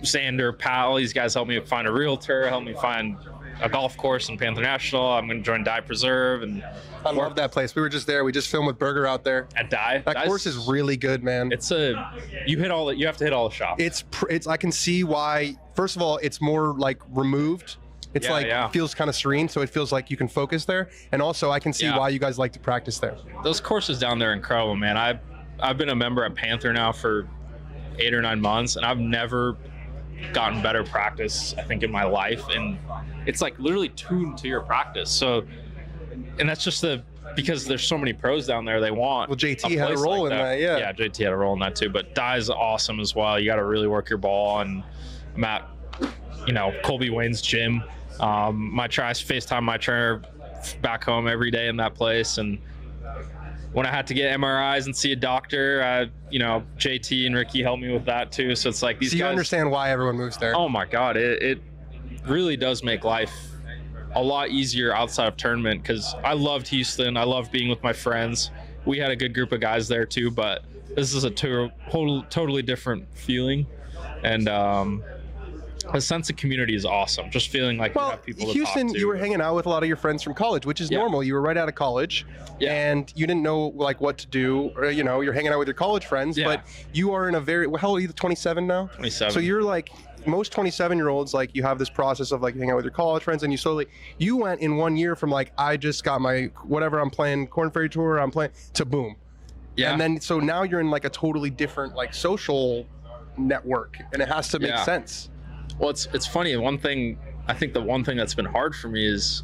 Sander, Pat, all these guys helped me find a realtor, helped me find a golf course in Panther National. I'm going to join Dye Preserve, and I love that place. We were just there. We just filmed with Berger out there at Dye. That course is really good, man. You have to hit all the shots. It's I can see why. First of all, it's more like removed. It's feels kind of serene, so it feels like you can focus there. And also, I can see why you guys like to practice there. Those courses down there are incredible, man. I've been a member at Panther now for 8 or 9 months, and I've never gotten better practice, I think, in my life. And it's like literally tuned to your practice. So, and that's just because there's so many pros down there. They want. Well, JT had a role in that, yeah. Yeah, JT had a role in that too. But Dye's awesome as well. You got to really work your ball. And I'm at, Colby Wayne's gym. I FaceTime my trainer back home every day in that place, and when I had to get MRIs and see a doctor, JT and Ricky helped me with that too. So it's like these guys. You understand why everyone moves there. Oh my God, it really does make life a lot easier outside of tournament, because I loved Houston. I loved being with my friends. We had a good group of guys there too, but this is a totally different feeling, and a sense of community is awesome. Just feeling like you have people to Houston, talk to. You were hanging out with a lot of your friends from college, which is normal. You were right out of college, and you didn't know like what to do. Or, you're hanging out with your college friends, but you are in a how old are you? 27 now? 27. So you're like most 27-year-olds. Like you have this process of like hanging out with your college friends, and you went in 1 year from like I just got my whatever I'm playing Corn Ferry Tour I'm playing to boom. Yeah. And then so now you're in like a totally different like social network, and it has to make sense. Well, it's funny. I think the one thing that's been hard for me is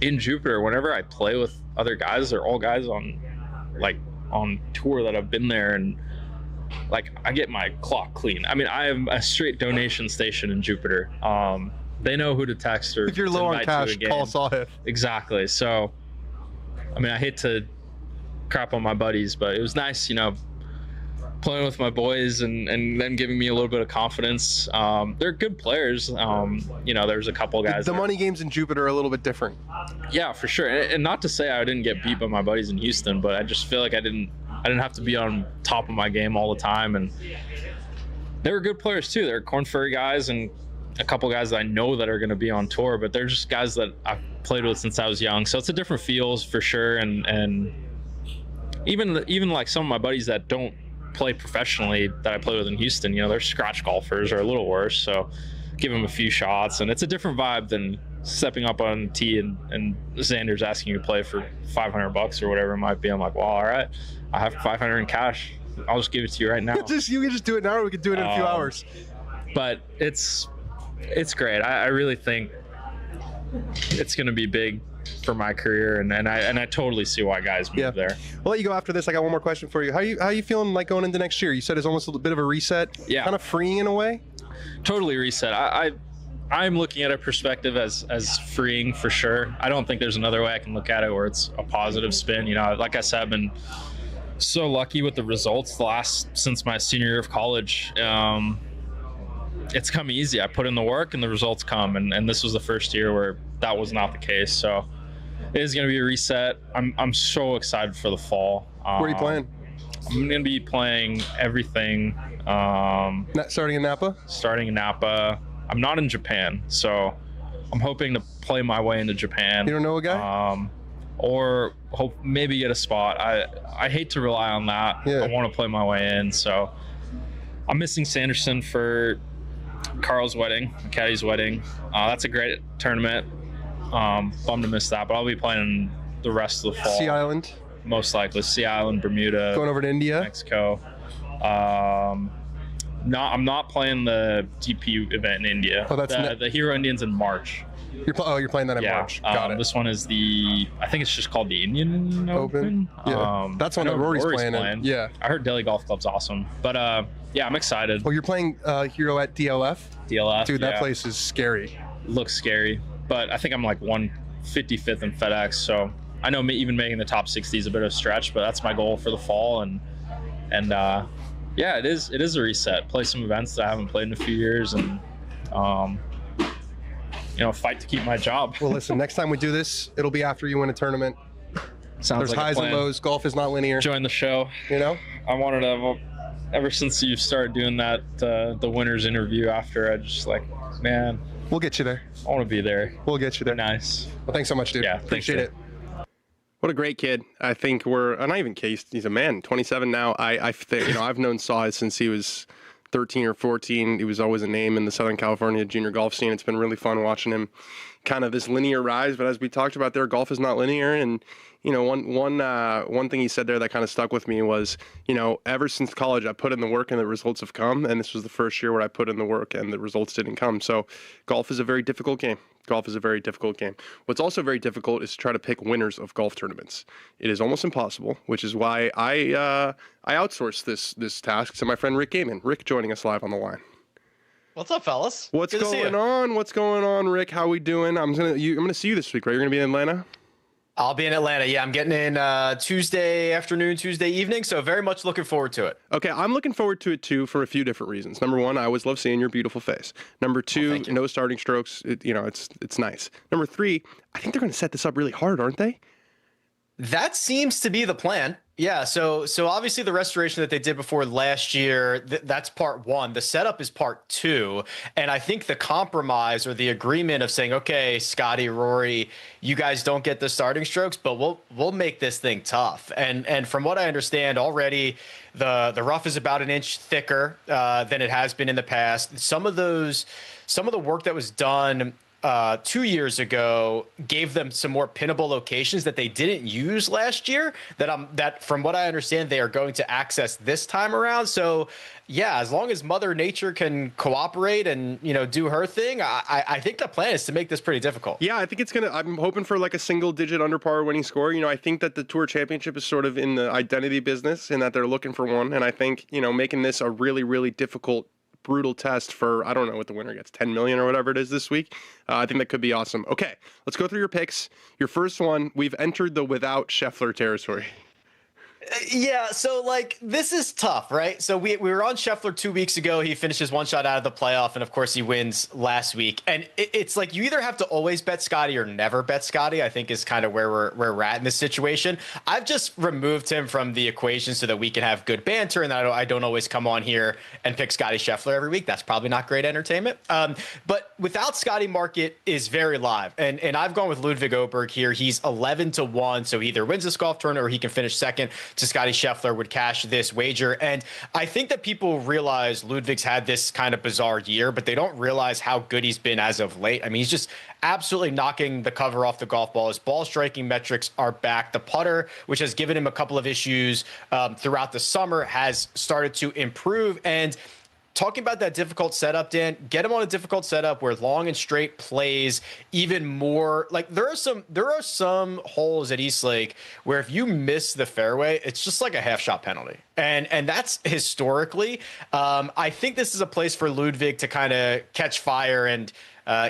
in Jupiter, whenever I play with other guys, they're all guys on tour that have been there, and like I get my clock clean. I mean, I am a straight donation station in Jupiter. They know who to text or if you're low on cash, call Sahith. Exactly. So, I mean, I hate to crap on my buddies, but it was nice, playing with my boys and them giving me a little bit of confidence. They're good players. There's a couple guys. The money games in Jupiter are a little bit different. Yeah, for sure. And not to say I didn't get beat by my buddies in Houston, but I just feel like I didn't have to be on top of my game all the time. And they were good players too. They're Corn Ferry guys and a couple guys that I know that are going to be on tour, but they're just guys that I've played with since I was young. So it's a different feels for sure. And even like some of my buddies that don't play professionally that I play with in Houston, you know, they're scratch golfers or a little worse. So give them a few shots, and it's a different vibe than stepping up on tee and Xander's asking you to play for $500 or whatever it might be. I'm like, well, all right, I have 500 in cash. I'll just give it to you right now. You can just do it now, or we can do it in a few hours. But it's great. I really think it's going to be big for my career, and I totally see why guys move there. We'll let you go after this. I got one more question for you. How you feeling like going into next year? You said it's almost a little bit of a reset. Yeah. Kind of freeing in a way. Totally reset. I'm looking at a perspective as freeing for sure. I don't think there's another way I can look at it where it's a positive spin. You know, like I said, I've been so lucky with the results since my senior year of college. It's come easy. I put in the work and the results come, and this was the first year where that was not the case. So it is going to be a reset. I'm so excited for the fall. Where are you playing? I'm going to be playing everything. Starting in Napa? Starting in Napa. I'm not in Japan, so I'm hoping to play my way into Japan. You don't know a guy? Or hope maybe get a spot. I hate to rely on that. Yeah. I want to play my way in, so I'm missing Sanderson for Carl's wedding, Caddy's wedding. That's a great tournament. Bummed to miss that, but I'll be playing the rest of the fall. Sea Island? Most likely. Sea Island, Bermuda. Going over to India? Mexico. I'm not playing the DP event in India. Oh, that's the Hero Indians in March. You're playing that in March. Got it. This one is I think it's just called the Indian Open. Yeah. That's one that Rory's playing in. Yeah. I heard Delhi Golf Club's awesome. But yeah, I'm excited. Oh, you're playing Hero at DLF? DLF. Dude, that place is scary. Looks scary. But I think I'm like 155th in FedEx, so I know even making the top 60 is a bit of a stretch, but that's my goal for the fall. And yeah, it is a reset. Play some events that I haven't played in a few years, and fight to keep my job. Well, listen, next time we do this, it'll be after you win a tournament. There's like highs and lows. Golf is not linear. Join the show. You know? I wanted to, ever since you started doing that, the winners interview after, I just like, man. We'll get you there. I want to be there. We'll get you there. Nice. Well, thanks so much, dude. Yeah, appreciate it. What a great kid. I think not even Case. He's a man, 27 now. I think, I've known Sahith since he was 13 or 14. He was always a name in the Southern California junior golf scene. It's been really fun watching him kind of this linear rise. But as we talked about there, golf is not linear. And, one thing he said there that kind of stuck with me was, ever since college, I put in the work and the results have come. And this was the first year where I put in the work and the results didn't come. So golf is a very difficult game. Golf is a very difficult game. What's also very difficult is to try to pick winners of golf tournaments. It is almost impossible, which is why I outsourced this task to my friend Rick Gehman. Rick joining us live on the line. What's up, fellas? What's going on? What's going on, Rick? How we doing? I'm gonna see you this week, right? You're gonna be in Atlanta. I'll be in Atlanta. Yeah, I'm getting in Tuesday afternoon, Tuesday evening. So very much looking forward to it. Okay, I'm looking forward to it too for a few different reasons. Number one, I always love seeing your beautiful face. Number two, no starting strokes. It's nice. Number three, I think they're going to set this up really hard, aren't they? That seems to be the plan. Yeah, so obviously the restoration that they did before last year, that's part one. The setup is part two. And I think the compromise or the agreement of saying, okay, Scottie, Rory, you guys don't get the starting strokes, but we'll make this thing tough. And from what I understand already, the rough is about an inch thicker than it has been in the past. Some of the work that was done 2 years ago gave them some more pinnable locations that they didn't use last year that from what I understand they are going to access this time around. So yeah, as long as Mother Nature can cooperate and do her thing, I think the plan is to make this pretty difficult. Yeah, I think I'm hoping for like a single digit under par winning score. I think that the Tour Championship is sort of in the identity business in that they're looking for one, and I think making this a really, really difficult, brutal test for, I don't know what the winner gets, 10 million or whatever it is this week. I think that could be awesome. Okay, let's go through your picks. Your first one, we've entered the without Scheffler territory. Yeah, so this is tough, right? So we were on Scheffler 2 weeks ago. He finishes one shot out of the playoff, and of course he wins last week. And it's like you either have to always bet Scottie or never bet Scottie, I think is kind of where we're at in this situation. I've just removed him from the equation so that we can have good banter, and I don't always come on here and pick Scottie Scheffler every week. That's probably not great entertainment. But without Scottie, market is very live. And I've gone with Ludwig Oberg here. He's 11-1, so he either wins this golf tournament or he can finish second to Scottie Scheffler would cash this wager. And I think that people realize Ludwig's had this kind of bizarre year, but they don't realize how good he's been as of late. I mean, he's just absolutely knocking the cover off the golf ball. His ball striking metrics are back. The putter, which has given him a couple of issues throughout the summer, has started to improve. And talking about that difficult setup, Dan, get him on a difficult setup where long and straight plays even more. Like there are some holes at East Lake where if you miss the fairway, it's just like a half shot penalty. And that's historically, I think this is a place for Ludwig to kind of catch fire and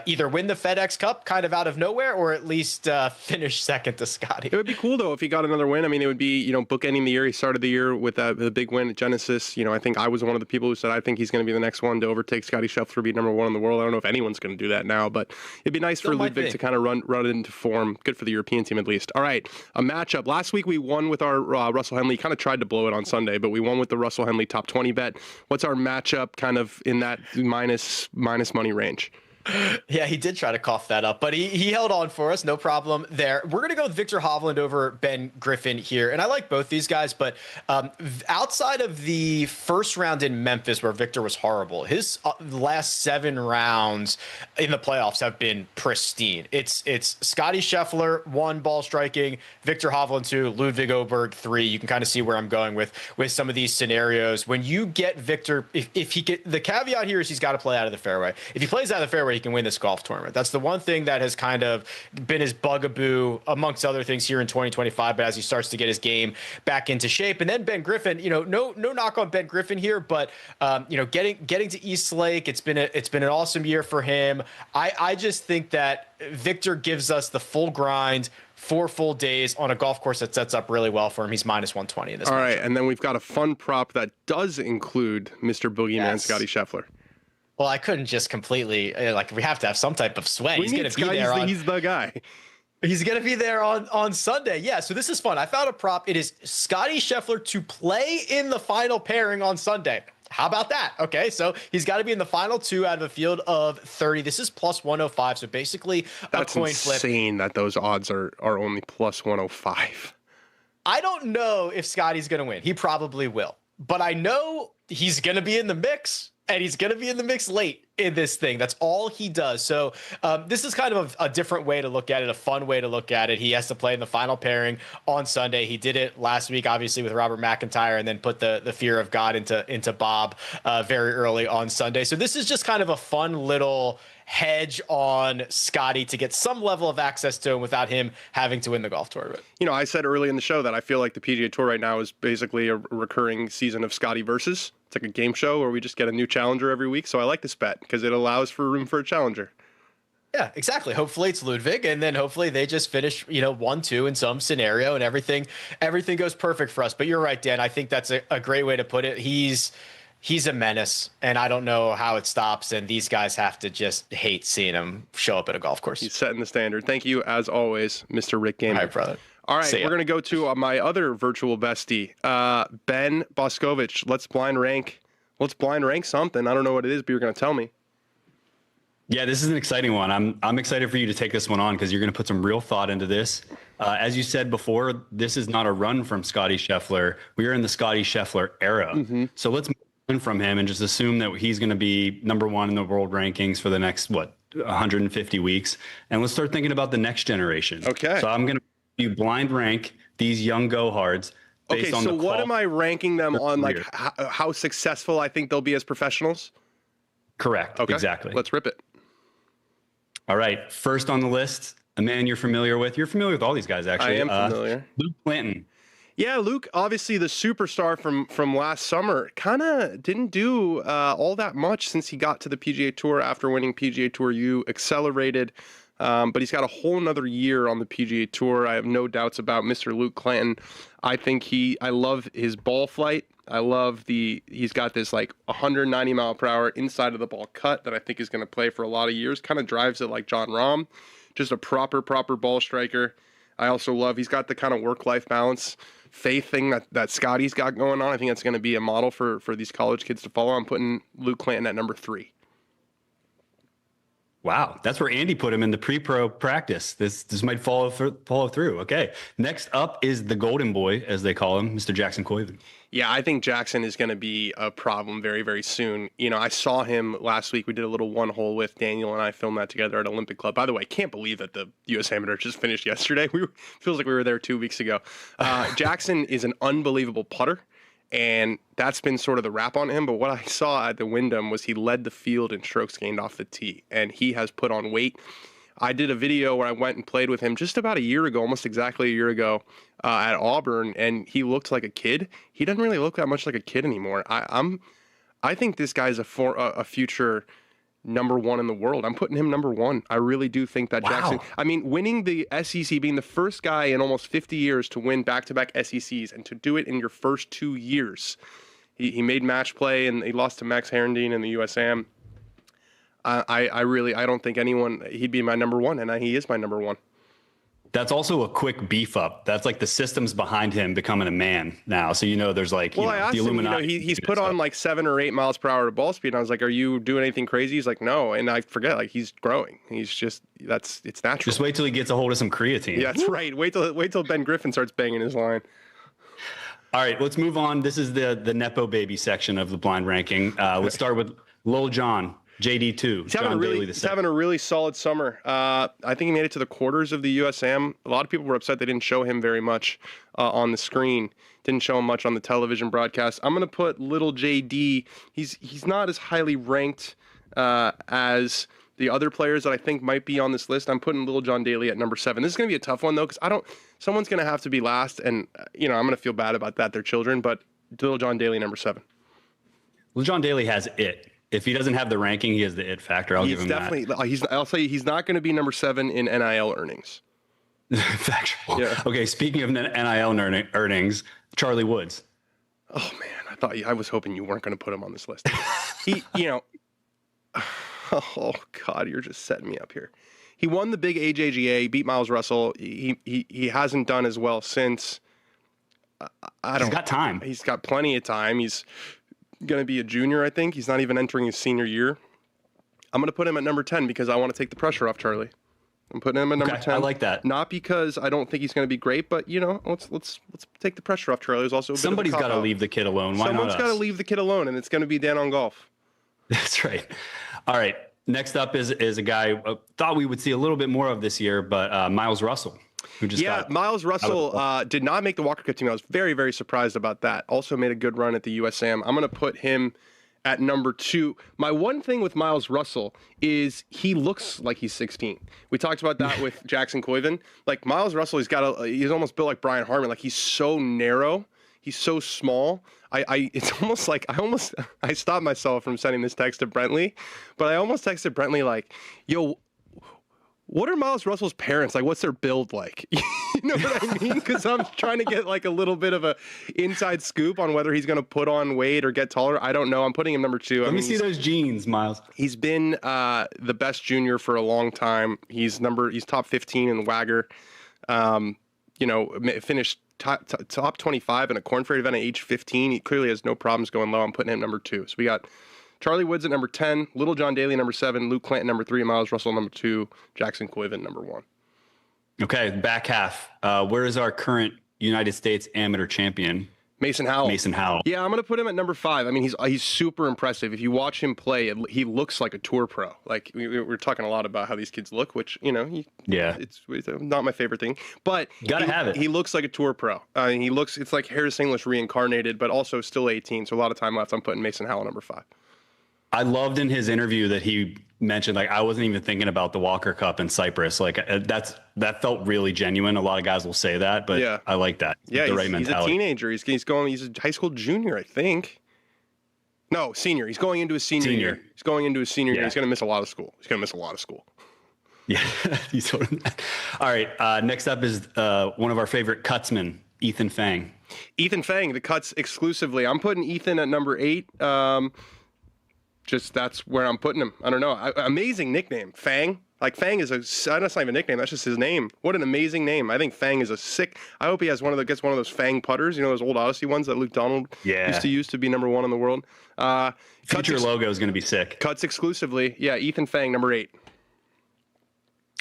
either win the FedEx Cup kind of out of nowhere or at least finish second to Scottie. It would be cool, though, if he got another win. I mean, it would be, bookending the year. He started the year with a big win at Genesis. I think I was one of the people who said I think he's going to be the next one to overtake Scottie Scheffler, be number one in the world. I don't know if anyone's going to do that now, but it'd be nice for Ludwig to kind of run into form. Good for the European team, at least. All right, a matchup. Last week we won with our Russell Henley. Kind of tried to blow it on Sunday, but we won with the Russell Henley top 20 bet. What's our matchup kind of in that minus money range? Yeah, he did try to cough that up, but he held on for us. No problem there. We're going to go with Viktor Hovland over Ben Griffin here. And I like both these guys, but outside of the first round in Memphis where Viktor was horrible, his last 7 rounds in the playoffs have been pristine. It's Scottie Scheffler 1 ball striking, Viktor Hovland 2, Ludwig Åberg 3. You can kind of see where I'm going with some of these scenarios. When you get Viktor, if he get, the caveat here is he's got to play out of the fairway. If he plays out of the fairway, he can win this golf tournament. That's the one thing that has kind of been his bugaboo amongst other things here in 2025. But as he starts to get his game back into shape, and then Ben Griffin, no knock on Ben Griffin here, but getting to East Lake, it's been an awesome year for him. I just think that Viktor gives us the full grind, 4 full days on a golf course that sets up really well for him. He's minus 120 in this. All matchup. Right, and then we've got a fun prop that does include Mr. Boogeyman Scottie Scheffler. Well, I couldn't just completely we have to have some type of sweat. He's going to be there. He's the guy. He's going to be there on Sunday. Yeah, so this is fun. I found a prop. It is Scottie Scheffler to play in the final pairing on Sunday. How about that? Okay, so he's got to be in the final 2 out of a field of 30. This is plus 105, so basically a coin flip. That's insane that those odds are only plus 105. I don't know if Scottie's going to win. He probably will. But I know he's going to be in the mix. And he's going to be in the mix late in this thing. That's all he does. So this is kind of a different way to look at it, a fun way to look at it. He has to play in the final pairing on Sunday. He did it last week, obviously, with Robert McIntyre, and then put the fear of God into Bob very early on Sunday. So this is just kind of a fun little hedge on Scottie to get some level of access to him without him having to win the golf tournament. I said early in the show that I feel like the PGA Tour right now is basically a recurring season of Scottie versus. It's like a game show where we just get a new challenger every week. So I like this bet because it allows for room for a challenger. Yeah, exactly. Hopefully it's Ludwig, and then hopefully they just finish, 1-2 in some scenario, and everything goes perfect for us. But you're right, Dan. I think that's a great way to put it. He's a menace, and I don't know how it stops. And these guys have to just hate seeing him show up at a golf course. He's setting the standard. Thank you, as always, Mr. Rick Gehman. All right, brother. All right, we're going to go to my other virtual bestie, Ben Boscovich. Let's blind rank something. I don't know what it is, but you're going to tell me. Yeah, this is an exciting one. I'm excited for you to take this one on because you're going to put some real thought into this. As you said before, this is not a run from Scottie Scheffler. We are in the Scottie Scheffler era. Mm-hmm. So let's move from him and just assume that he's going to be number 1 in the world rankings for the next, 150 weeks. And let's start thinking about the next generation. Okay. So I'm going to blind rank these young go-hards. Okay, so what am I ranking them on, like how successful I think they'll be as professionals? Correct. Okay. Exactly. Let's rip it. All right. First on the list, a man you're familiar with. You're familiar with all these guys, actually. I am familiar. Luke Clanton. Yeah, Luke, obviously the superstar from last summer, kind of didn't do all that much since he got to the PGA Tour after winning PGA Tour U, accelerated. But he's got a whole nother year on the PGA Tour. I have no doubts about Mr. Luke Clanton. I love his ball flight. I love he's got this like 190 mile per hour inside of the ball cut that I think is going to play for a lot of years. Kind of drives it like Jon Rahm, just a proper ball striker. I also love, he's got the kind of work-life balance, faith thing that Scottie's got going on. I think that's going to be a model for these college kids to follow. I'm putting Luke Clanton at number 3. Wow, that's where Andy put him in the pre-pro practice. This might follow through. Okay, next up is the golden boy, as they call him, Mr. Jackson Koiven. Yeah, I think Jackson is going to be a problem very, very soon. You know, I saw him last week. We did a little one hole with Daniel and I filmed that together at Olympic Club. By the way, can't believe that the U.S. Amateur just finished yesterday. Feels like we were there 2 weeks ago. Jackson is an unbelievable putter, and that's been sort of the wrap on him. But what I saw at the Wyndham was he led the field in strokes gained off the tee, and he has put on weight. I did a video where I went and played with him just about a year ago, almost exactly a year ago, at Auburn, and he looked like a kid. He doesn't really look that much like a kid anymore. I think this guy's a future number one in the world. I'm putting him number one. I really do think that Jackson. I mean, winning the SEC, being the first guy in almost 50 years to win back-to-back SECs, and to do it in your first 2 years. He made match play, and he lost to Max Herendeen in the USAM. I don't think he'd be my number one, and he is my number one. That's also a quick beef up. That's like the systems behind him becoming a man now. So, there's like, I asked the Illuminati. Him, he's put on like 7 or 8 miles per hour to ball speed. And I was like, are you doing anything crazy? He's like, no. And I forget, like, he's growing. He's just, it's natural. Just wait till he gets a hold of some creatine. Yeah, that's right. Wait till Ben Griffin starts banging his line. All right, let's move on. This is the Nepo baby section of the blind ranking. Let's start with Lil Jon. JD2. He's having a really solid summer. I think he made it to the quarters of the USAM. A lot of people were upset they didn't show him very much on the screen. Didn't show him much on the television broadcast. I'm going to put little JD. He's not as highly ranked as the other players that I think might be on this list. I'm putting Little John Daly at number 7. This is going to be a tough one, though, because someone's going to have to be last, and I'm going to feel bad about that. They're children, but Little John Daly, number 7. Little John Daly has it. If he doesn't have the ranking, he has the it factor. I'll give him that. I'll tell you, he's not going to be number 7 in NIL earnings. Factual. Yeah. Okay, speaking of NIL earnings, Charlie Woods. Oh man, I was hoping you weren't going to put him on this list. Oh God, you're just setting me up here. He won the big AJGA, beat Miles Russell. He hasn't done as well since. He's got time. He's got plenty of time. He's going to be a junior, I think. He's not even entering his senior year. I'm going to put him at number 10 because I want to take the pressure off Charlie. I'm putting him at number 10. I like that. Not because I don't think he's going to be great, but let's take the pressure off Charlie. There's also somebody's got to leave the kid alone. Someone's got to leave the kid alone, and it's going to be Dan on golf. That's right. All right. Next up is a guy thought we would see a little bit more of this year, but Miles Russell. Miles Russell did not make the Walker Cup team. I was very, very surprised about that. Also made a good run at the USAM. I'm going to put him at number 2. My one thing with Miles Russell is he looks like he's 16. We talked about that with Jackson Koiven. Like Miles Russell, he's almost built like Brian Harman. Like he's so narrow. He's so small. It's almost like I stopped myself from sending this text to Brentley, but I almost texted Brentley like, yo, what are Miles Russell's parents like? What's their build like? You know what I mean? Because I'm trying to get like a little bit of a inside scoop on whether he's going to put on weight or get taller. I don't know. I'm putting him number 2. Let me see those jeans, Miles. He's been the best junior for a long time. He's top 15 in Wagger. Finished top 25 in a Corn Ferry event at age 15. He clearly has no problems going low. I'm putting him number 2. So we got Charlie Woods at number 10, Little John Daly number 7, Luke Clanton number 3, Miles Russell number 2, Jackson Koiven number 1. Okay, back half. Where is our current United States amateur champion? Mason Howell. Yeah, I'm going to put him at number 5. I mean, he's super impressive. If you watch him play, he looks like a tour pro. Like we're talking a lot about how these kids look, which it's not my favorite thing. But gotta have it. He looks like a tour pro. It's like Harris English reincarnated, but also still 18. So a lot of time left. I'm putting Mason Howell number 5. I loved in his interview that he mentioned, like, I wasn't even thinking about the Walker Cup in Cyprus. Like that felt really genuine. A lot of guys will say that, but yeah. I like that. Yeah, the right mentality. He's a teenager. He's a high school junior, I think. No, senior. He's going into his senior year. He's going into his senior year. He's going to miss a lot of school. Yeah. All right. Next up is one of our favorite cutsmen, Ethan Fang. Ethan Fang, the cuts exclusively. I'm putting Ethan at number 8. Just that's where I'm putting him. I don't know. Amazing nickname, Fang. Like Fang is that's not even a nickname. That's just his name. What an amazing name. I think Fang is a sick. I hope he has gets one of those Fang putters. You know those old Odyssey ones that Luke Donald used to use to be number 1 in the world. Future logo is going to be sick. Cuts exclusively. Yeah, Ethan Fang, number 8.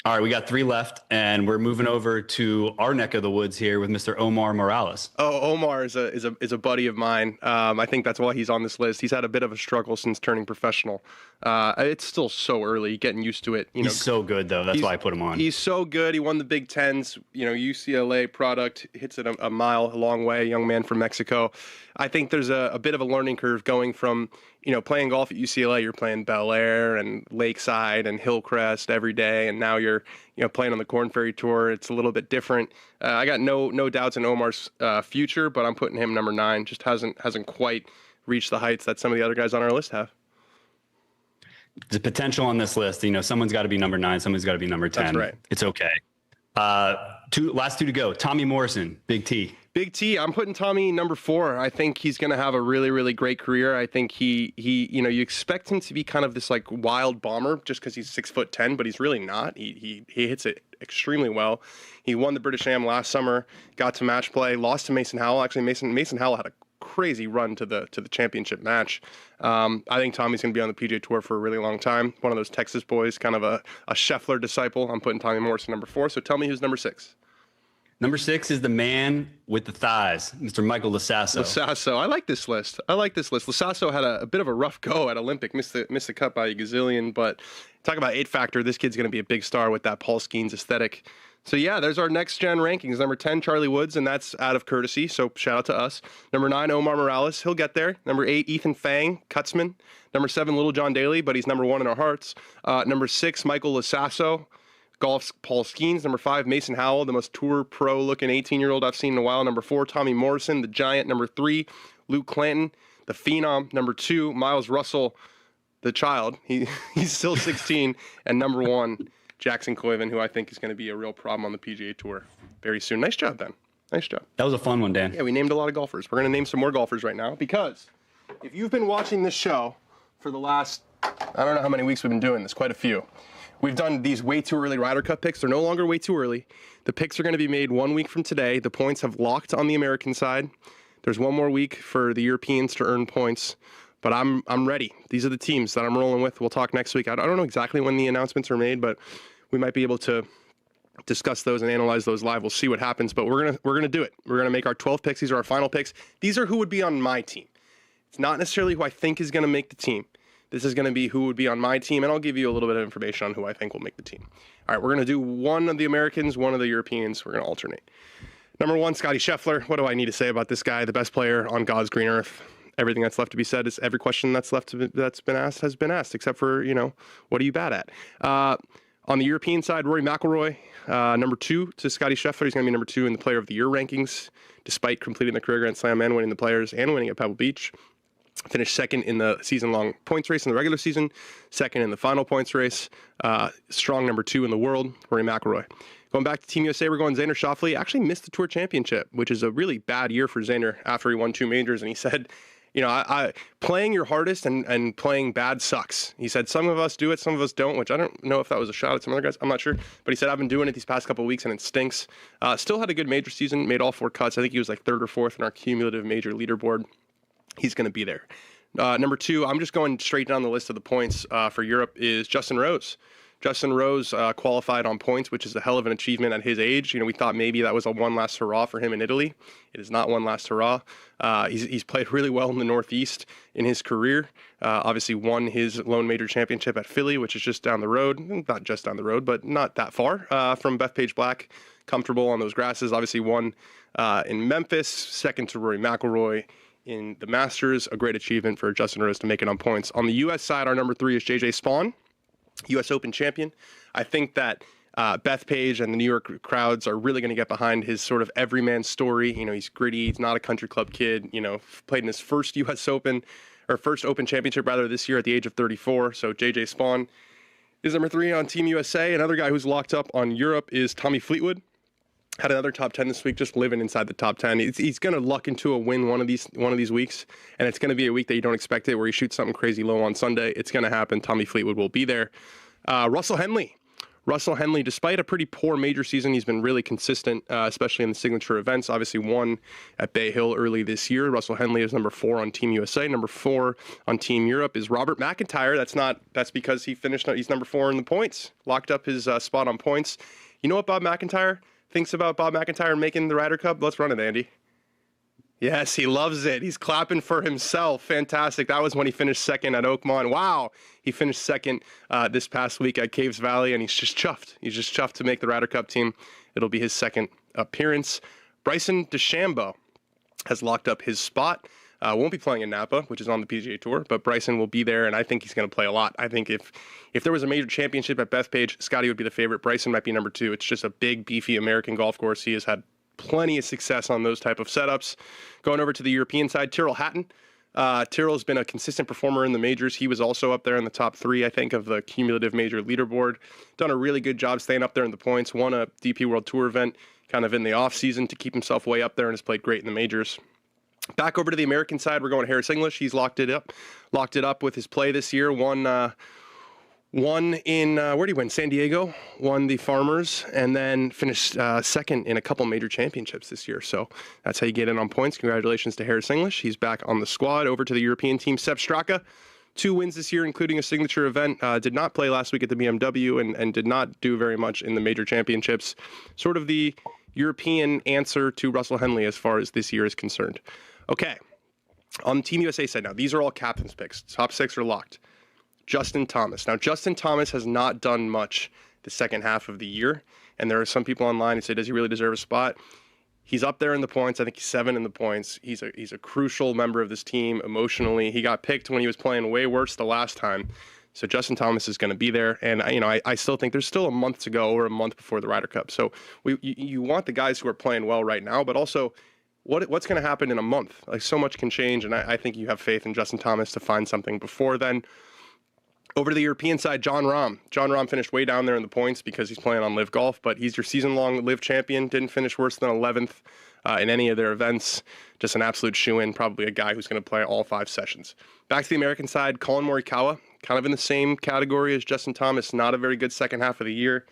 All right, we got 3 left, and we're moving over to our neck of the woods here with Mr. Omar Morales. Oh, Omar is a buddy of mine. I think that's why he's on this list. He's had a bit of a struggle since turning professional. It's still so early, getting used to it. He's so good, though. That's why I put him on. He's so good. He won the Big Tens. UCLA product, hits it a mile a long way. Young man from Mexico. I think there's a bit of a learning curve going from playing golf at UCLA. You're playing Bel Air and Lakeside and Hillcrest every day, and now you're playing on the Korn Ferry Tour. It's a little bit different. I got no doubts in Omar's future, but I'm putting him number 9. Just hasn't quite reached the heights that some of the other guys on our list have. The potential on this list, someone's got to be number 9, someone's got to be number 10. That's right. It's okay. Last 2 to go. Tommy Morrison, Big T. Big T, I'm putting Tommy number 4. I think he's going to have a really, really great career. I think he you expect him to be kind of this like wild bomber just because he's 6'10", but he's really not. He hits it extremely well. He won the British Am last summer, got to match play, lost to Mason Howell. Actually, Mason Howell had a crazy run to the championship match. I think Tommy's going to be on the PGA Tour for a really long time. One of those Texas boys, kind of a Scheffler disciple. I'm putting Tommy Morrison number 4. So tell me who's number 6. Number 6 is the man with the thighs, Mr. Michael Lasasso. Lasasso. I like this list. Lasasso had a bit of a rough go at Olympic, missed the cut by a gazillion, but talk about it factor. This kid's going to be a big star with that Paul Skeens aesthetic. So yeah, there's our next gen rankings. Number 10, Charlie Woods, and that's out of courtesy, so shout out to us. Number 9, Omar Morales. He'll get there. Number 8, Ethan Fang, Cutsman. Number 7, Little John Daly, but he's number 1 in our hearts. Number 6, Michael Lasasso. Golf's Paul Skeens. Number 5, Mason Howell, the most tour pro looking 18-year-old I've seen in a while. Number 4, Tommy Morrison, the giant. Number 3, Luke Clanton, the phenom. Number 2, Miles Russell, the child. He's still 16. And number 1, Jackson Koiven, who I think is going to be a real problem on the PGA Tour very soon. Nice job, Ben. Nice job. That was a fun one, Dan. Yeah, we named a lot of golfers. We're going to name some more golfers right now because if you've been watching this show for the last, I don't know how many weeks we've been doing this, quite a few. We've done these way too early Ryder Cup picks. They're no longer way too early. The picks are going to be made 1 week from today. The points have locked on the American side. There's 1 more week for the Europeans to earn points, but I'm ready. These are the teams that I'm rolling with. We'll talk next week. I don't know exactly when the announcements are made, but we might be able to discuss those and analyze those live. We'll see what happens, but we're gonna do it. We're gonna make our 12 picks. These are our final picks. These are who would be on my team. It's not necessarily who I think is gonna make the team. This is going to be who would be on my team, and I'll give you a little bit of information on who I think will make the team. All right, we're going to do 1 of the Americans, 1 of the Europeans. We're going to alternate. Number 1, Scottie Scheffler. What do I need to say about this guy? The best player on God's green earth. Everything that's left to be said is every question that's been asked has been asked, except for, what are you bad at? On the European side, Rory McIlroy, number 2 to Scottie Scheffler. He's going to be number 2 in the Player of the Year rankings, despite completing the career Grand Slam and winning the Players and winning at Pebble Beach. Finished 2nd in the season-long points race in the regular season, 2nd in the final points race. Strong number 2 in the world, Rory McIlroy. Going back to Team USA, we're going Xander Schauffele. Actually missed the Tour Championship, which is a really bad year for Xander after he won 2 majors. And he said, I playing your hardest and playing bad sucks. He said, some of us do it, some of us don't, which I don't know if that was a shot at some other guys. I'm not sure. But he said, I've been doing it these past couple of weeks and it stinks. Still had a good major season, made all 4 cuts. I think he was like 3rd or 4th in our cumulative major leaderboard. He's going to be there. Number 2, I'm just going straight down the list of the points for Europe, is Justin Rose. Justin Rose qualified on points, which is a hell of an achievement at his age. We thought maybe that was a one last hurrah for him in Italy. It is not one last hurrah. He's played really well in the Northeast in his career. Obviously won his lone major championship at Philly, which is just down the road. Not just down the road, but not that far from Bethpage Black. Comfortable on those grasses. Obviously won in Memphis, 2nd to Rory McIlroy in the Masters. A great achievement for Justin Rose to make it on points. On the U.S. side, our number 3 is J.J. Spaun, U.S. Open champion. I think that Bethpage and the New York crowds are really going to get behind his sort of everyman story. He's gritty. He's not a country club kid. Played in his first U.S. Open, or first Open Championship rather, this year at the age of 34. So J.J. Spaun is number 3 on Team USA. Another guy who's locked up on Europe is Tommy Fleetwood. Had another top 10 this week, just living inside the top 10. He's going to luck into a win one of these weeks, and it's going to be a week that you don't expect it, where he shoots something crazy low on Sunday. It's going to happen. Tommy Fleetwood will be there. Russell Henley. Russell Henley, despite a pretty poor major season, he's been really consistent, especially in the signature events. Obviously won at Bay Hill early this year. Russell Henley is number 4 on Team USA. Number 4 on Team Europe is Robert McIntyre. That's because he's number 4 in the points. Locked up his spot on points. You know what Bob McIntyre thinks about Bob McIntyre making the Ryder Cup? Let's run it, Andy. Yes, he loves it. He's clapping for himself. Fantastic. That was when he finished second at Oakmont. Wow. He finished second this past week at Caves Valley, and he's just chuffed. He's just chuffed to make the Ryder Cup team. It'll be his second appearance. Bryson DeChambeau has locked up his spot. Won't be playing in Napa, which is on the PGA Tour, but Bryson will be there, and I think he's going to play a lot. I think if there was a major championship at Bethpage, Scottie would be the favorite. Bryson might be number 2. It's just a big, beefy American golf course. He has had plenty of success on those type of setups. Going over to the European side, Tyrrell Hatton. Tyrrell's been a consistent performer in the majors. He was also up there in the top 3, I think, of the cumulative major leaderboard. Done a really good job staying up there in the points. Won a DP World Tour event kind of in the off season to keep himself way up there, and has played great in the majors. Back over to the American side, we're going to Harris English. He's locked it up with his play this year. Won in, where did he win? San Diego, won the Farmers, and then finished second in a couple major championships this year. So that's how you get in on points. Congratulations to Harris English. He's back on the squad. Over to the European team, Sepp Straka. 2 wins this year, including a signature event. Did not play last week at the BMW and did not do very much in the major championships. Sort of the European answer to Russell Henley as far as this year is concerned. Okay, on Team USA side now, these are all captain's picks. Top 6 are locked. Justin Thomas. Now, Justin Thomas has not done much the second half of the year, and there are some people online who say, does he really deserve a spot? He's up there in the points. I think he's 7 in the points. He's a crucial member of this team emotionally. He got picked when he was playing way worse the last time. So Justin Thomas is going to be there, and I still think there's still a month to go, or a month before the Ryder Cup. So you want the guys who are playing well right now, but also what's going to happen in a month? Like, so much can change, and I think you have faith in Justin Thomas to find something before then. Over to the European side, Jon Rahm. Jon Rahm finished way down there in the points because he's playing on LIV Golf, but he's your season-long LIV champion. Didn't finish worse than 11th in any of their events. Just an absolute shoo-in, probably a guy who's going to play all 5 sessions. Back to the American side, Colin Morikawa, kind of in the same category as Justin Thomas. Not a very good second half of the year.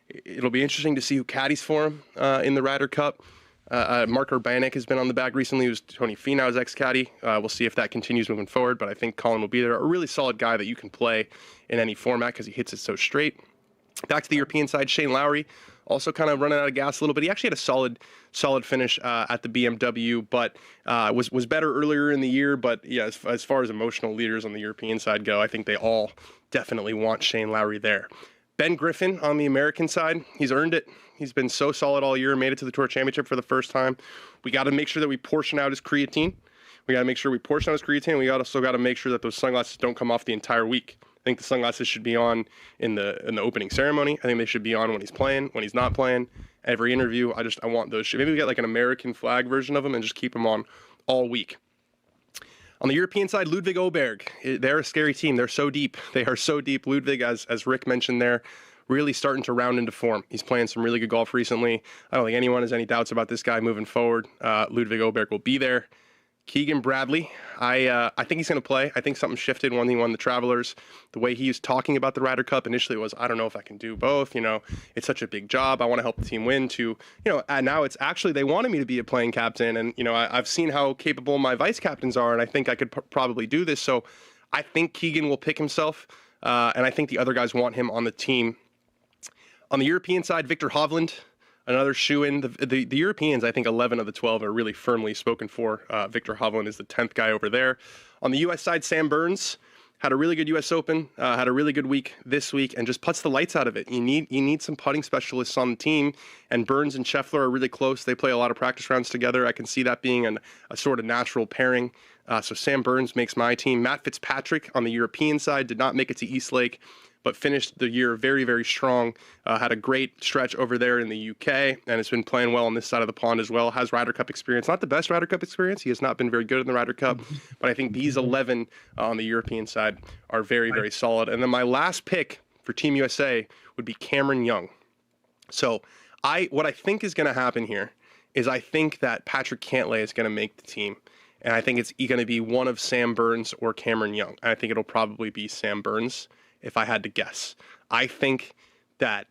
It'll be interesting to see who caddies for him in the Ryder Cup. Mark Urbanek has been on the bag recently. He was Tony Finau's ex-caddy. We'll see if that continues moving forward, but I think Colin will be there. A really solid guy that you can play in any format because he hits it so straight. Back to the European side, Shane Lowry, also kind of running out of gas a little bit. He actually had a solid finish at the BMW, but was better earlier in the year. But yeah, as far as emotional leaders on the European side go, I think they all definitely want Shane Lowry there. Ben Griffin on the American side, he's earned it. He's been so solid all year, made it to the Tour Championship for the first time. We got to make sure that we portion out his creatine. We also got to make sure that those sunglasses don't come off the entire week. I think the sunglasses should be on in the opening ceremony. I think they should be on when he's playing, when he's not playing, every interview. I want those. Maybe we get like an American flag version of them and just keep them on all week. On the European side, Ludwig Åberg. They're a scary team. They're so deep. They are so deep. Ludwig, as Rick mentioned there, really starting to round into form. He's playing some really good golf recently. I don't think anyone has any doubts about this guy moving forward. Ludwig Åberg will be there. Keegan Bradley, I think he's going to play. I think something shifted when he won the Travelers. The way he was talking about the Ryder Cup initially was, I don't know if I can do both. It's such a big job. I want to help the team win. And now it's actually they wanted me to be a playing captain. And, I've seen how capable my vice captains are, and I think I could probably do this. So I think Keegan will pick himself, and I think the other guys want him on the team. On the European side, Victor Hovland, another shoe-in. The Europeans, I think 11 of the 12 are really firmly spoken for. Victor Hovland is the 10th guy over there. On the U.S. side, Sam Burns had a really good U.S. Open, had a really good week this week, and just puts the lights out of it. You need some putting specialists on the team, and Burns and Scheffler are really close. They play a lot of practice rounds together. I can see that being a sort of natural pairing. So Sam Burns makes my team. Matt Fitzpatrick on the European side did not make it to East Lake, but finished the year very, very strong. Had a great stretch over there in the UK, and has been playing well on this side of the pond as well. Has Ryder Cup experience. Not the best Ryder Cup experience. He has not been very good in the Ryder Cup, but I think these 11 on the European side are very, very solid. And then my last pick for Team USA would be Cameron Young. So what I think is going to happen here is I think that Patrick Cantlay is going to make the team. And I think it's going to be one of Sam Burns or Cameron Young. I think it'll probably be Sam Burns, if I had to guess. I think that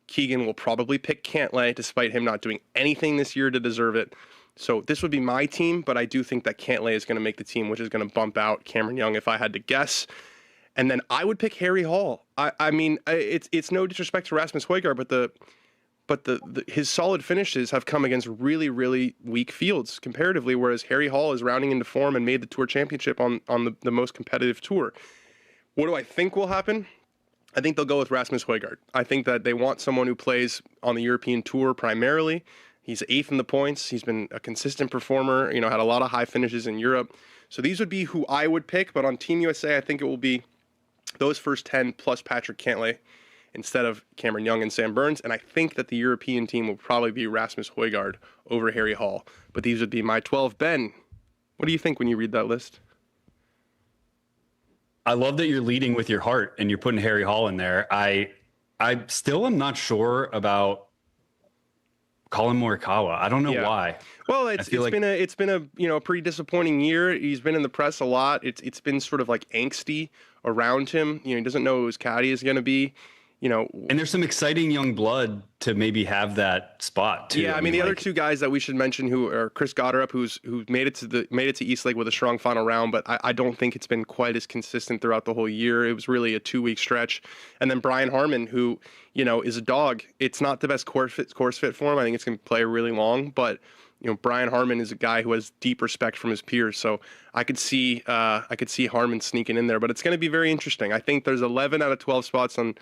Keegan will probably pick Cantlay, despite him not doing anything this year to deserve it. So this would be my team, but I do think that Cantlay is going to make the team, which is going to bump out Cameron Young if I had to guess. And then I would pick Harry Hall. I mean, it's no disrespect to Rasmus Højgaard, but his solid finishes have come against really, really weak fields comparatively, whereas Harry Hall is rounding into form and made the Tour Championship on the most competitive tour. What do I think will happen? I think they'll go with Rasmus Højgaard. I think that they want someone who plays on the European Tour primarily. He's 8th in the points. He's been a consistent performer, had a lot of high finishes in Europe. So these would be who I would pick, but on Team USA, I think it will be those first 10 plus Patrick Cantlay instead of Cameron Young and Sam Burns. And I think that the European team will probably be Rasmus Højgaard over Harry Hall. But these would be my 12. Ben, what do you think when you read that list? I love that you're leading with your heart and you're putting Harry Hall in there. I still am not sure about Colin Morikawa. I don't know why. Well, it's been a pretty disappointing year. He's been in the press a lot. It's been sort of like angsty around him. He doesn't know who his caddy is going to be. And there's some exciting young blood to maybe have that spot too. Yeah, I mean the other two guys that we should mention who are Chris Gotterup, who made it to East Lake with a strong final round, but I don't think it's been quite as consistent throughout the whole year. It was really a 2-week stretch. And then Brian Harman, who is a dog. It's not the best course fit for him. I think it's going to play really long, but Brian Harman is a guy who has deep respect from his peers. So I could see Harman sneaking in there, but it's going to be very interesting. I think there's 11 out of 12 spots on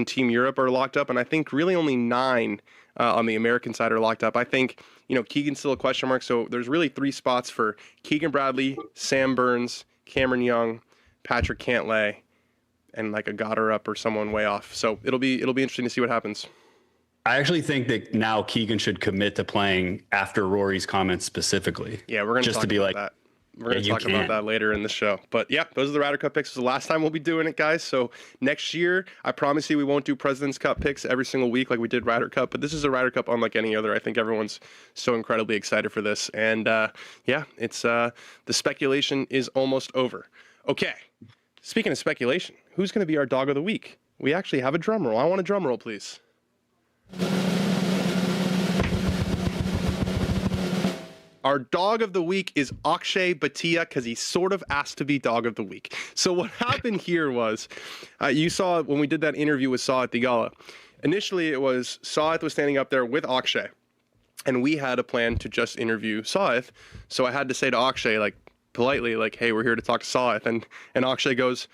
Team Europe are locked up, and I think really only 9 on the American side are locked up. I think, Keegan's still a question mark. So there's really 3 spots for Keegan Bradley, Sam Burns, Cameron Young, Patrick Cantlay, and like a Gotterup or someone way off. So it'll be interesting to see what happens. I actually think that now Keegan should commit to playing after Rory's comments specifically. Yeah, we're going to talk about that. We're going to talk about that later in the show. But yeah, those are the Ryder Cup picks. This is the last time we'll be doing it, guys. So next year, I promise you we won't do President's Cup picks every single week like we did Ryder Cup. But this is a Ryder Cup unlike any other. I think everyone's so incredibly excited for this. And it's the speculation is almost over. Okay, speaking of speculation, who's going to be our dog of the week? We actually have a drum roll. I want a drum roll, please. Our dog of the week is Akshay Bhatia because he sort of asked to be dog of the week. So what happened here was, you saw when we did that interview with Sahith Theegala. Initially, it was Sahith was standing up there with Akshay, and we had a plan to just interview Sahith. So I had to say to Akshay, like politely, like, "Hey, we're here to talk to Sahith," and Akshay goes,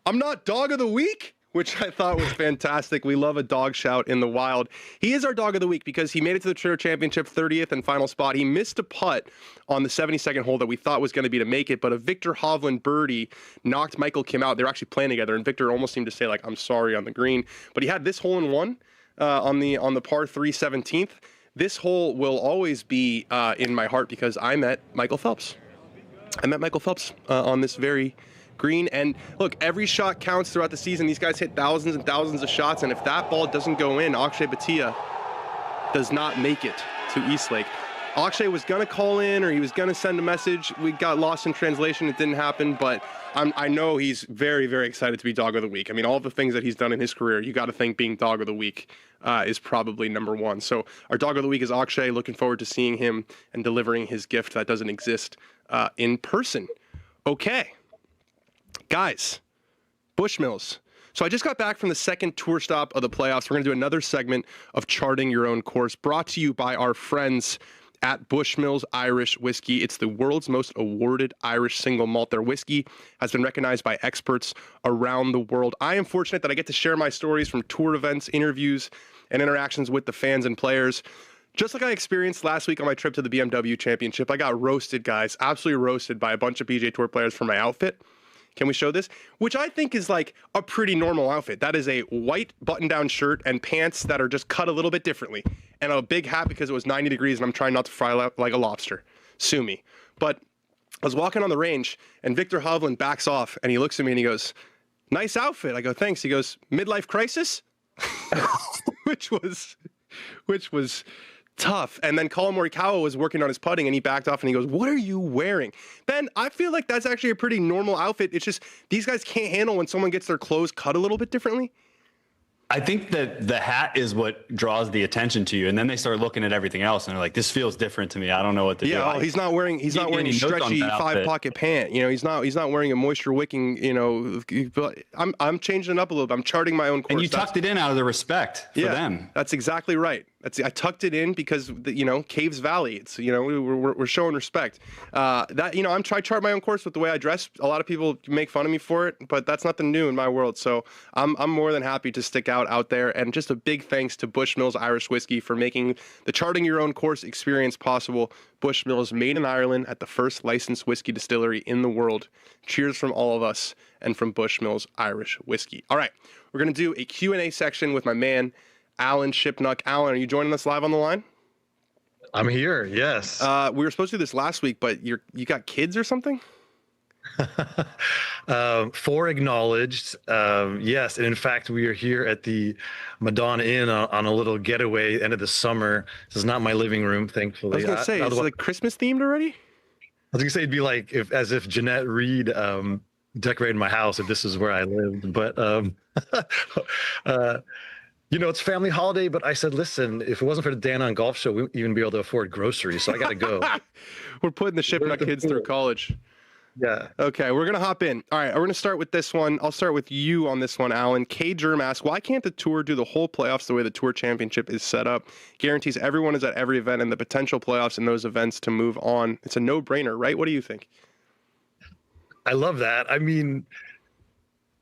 "I'm not dog of the week?" Which I thought was fantastic. We love a dog shout in the wild. He is our dog of the week because he made it to the Tour Championship 30th and final spot. He missed a putt on the 72nd hole that we thought was going to be to make it, but a Victor Hovland birdie knocked Michael Kim out. They were actually playing together, and Victor almost seemed to say, like, "I'm sorry" on the green. But he had this hole in one on the par 3 17th. This hole will always be in my heart because I met Michael Phelps. On this very green. And look, every shot counts throughout the season. These guys hit thousands and thousands of shots, and if that ball doesn't go in, Akshay Bhatia does not make it to East Lake. Akshay was going to call in, or he was going to send a message. We got lost in translation. It didn't happen, but I know he's very, very excited to be dog of the week. I mean, all the things that he's done in his career, you got to think being dog of the week is probably number one. So our dog of the week is Akshay. Looking forward to seeing him and delivering his gift that doesn't exist in person. Okay. Guys, Bushmills. So I just got back from the second tour stop of the playoffs. We're going to do another segment of charting your own course, brought to you by our friends at Bushmills Irish Whiskey. It's the world's most awarded Irish single malt. Their whiskey has been recognized by experts around the world. I am fortunate that I get to share my stories from tour events, interviews, and interactions with the fans and players. Just like I experienced last week on my trip to the BMW Championship, I got roasted, guys, absolutely roasted by a bunch of PGA Tour players for my outfit. Can we show this? Which I think is like a pretty normal outfit. That is a white button-down shirt and pants that are just cut a little bit differently. And a big hat because it was 90 degrees and I'm trying not to fry like a lobster. Sue me. But I was walking on the range and Victor Hovland backs off and he looks at me and he goes, "Nice outfit." I go, "Thanks." He goes, "Midlife crisis?" which was tough. And then Colin Morikawa was working on his putting and he backed off and he goes, "What are you wearing?" Ben, I feel like that's actually a pretty normal outfit. It's just these guys can't handle when someone gets their clothes cut a little bit differently. I think that the hat is what draws the attention to you, and then they start looking at everything else, and they're like, "This feels different to me. I don't know what to do." Yeah, he's not wearing a stretchy 5-pocket pant. You know, he's not wearing a moisture wicking. You know, but I'm changing it up a little bit. I'm charting my own course. And you tucked it in out of the respect for them. That's exactly right. I tucked it in because Caves Valley. It's we're showing respect. I chart my own course with the way I dress. A lot of people make fun of me for it, but that's nothing new in my world. So I'm more than happy to stick out there. And just a big thanks to Bushmills Irish Whiskey for making the charting your own course experience possible. Bushmills, made in Ireland at the first licensed whiskey distillery in the world. Cheers from all of us and from Bushmills Irish Whiskey. All right, we're gonna do a Q&A section with my man Alan Shipnuck. Alan, are you joining us live on the line? I'm here, yes. We were supposed to do this last week, but you got kids or something? 4 acknowledged. Yes, and in fact, we are here at the Madonna Inn on a little getaway end of the summer. This is not my living room, thankfully. I was gonna say, is it like Christmas themed already? I was gonna say it'd be like as if Jeanette Reed decorated my house if this is where I lived, but it's family holiday, but I said, listen, if it wasn't for the Dan on Golf Show, we wouldn't even be able to afford groceries, so I got to go. We're putting the Shipnuck kids through college. Yeah. Okay, we're going to hop in. All right, we're going to start with this one. I'll start with you on this one, Alan. K. Germ asks, why can't the Tour do the whole playoffs the way the Tour Championship is set up? Guarantees everyone is at every event and the potential playoffs in those events to move on. It's a no-brainer, right? What do you think? I love that. I mean,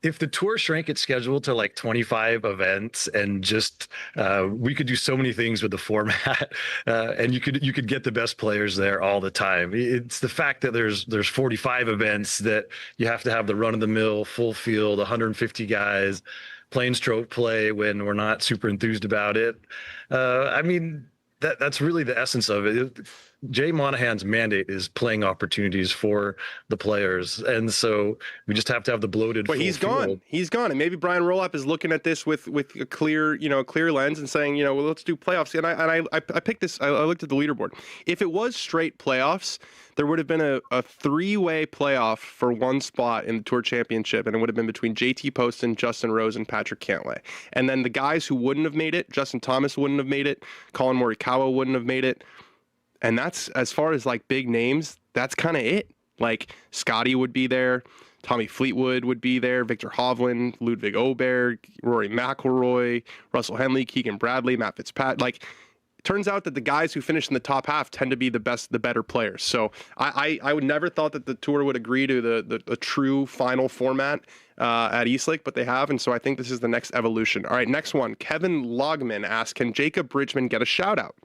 if the Tour shrank its schedule to like 25 events and just we could do so many things with the format, and you could get the best players there all the time. It's the fact that there's 45 events that you have to have the run-of-the-mill full field, 150 guys playing stroke play when we're not super enthused about it. I mean, that's really the essence of it. Jay Monahan's mandate is playing opportunities for the players, and so we just have to have the bloated. But he's gone. He's gone, and maybe Brian Roloff is looking at this with a clear lens and saying, well, let's do playoffs. And I picked this. I looked at the leaderboard. If it was straight playoffs, there would have been a 3-way playoff for one spot in the Tour Championship, and it would have been between JT Poston, Justin Rose, and Patrick Cantlay. And then the guys who wouldn't have made it, Justin Thomas wouldn't have made it, Colin Morikawa wouldn't have made it. And that's, as far as like big names, that's kind of it. Like Scottie would be there, Tommy Fleetwood would be there, Victor Hovland, Ludwig Åberg, Rory McIlroy, Russell Henley, Keegan Bradley, Matt Fitzpatrick. Like, it turns out that the guys who finish in the top half tend to be the better players. So I would never thought that the Tour would agree to the true final format at Eastlake, but they have, and so I think this is the next evolution. All right, next one. Kevin Logman asks, can Jacob Bridgman get a shout out?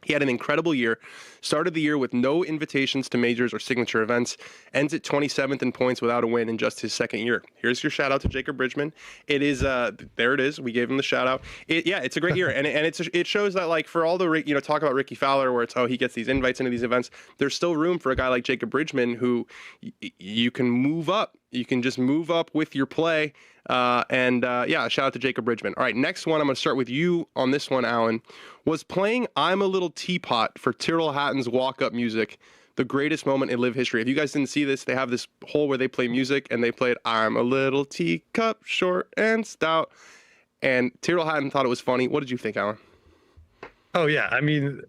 He had an incredible year, started the year with no invitations to majors or signature events, ends at 27th in points without a win in just his second year. Here's your shout out to Jacob Bridgman. It is, there it is. We gave him the shout out. It's a great year. And it shows that, like, for all the, talk about Ricky Fowler where it's, he gets these invites into these events, there's still room for a guy like Jacob Bridgman who you can move up. You can just move up with your play. Shout out to Jacob Bridgman. All right, next one. I'm going to start with you on this one, Alan. Was playing I'm a Little Teapot for Tyrrell Hatton's walk-up music the greatest moment in LIV history? If you guys didn't see this, they have this hole where they play music, and they played I'm a Little Teacup, short and stout. And Tyrrell Hatton thought it was funny. What did you think, Alan? Oh, yeah. I mean,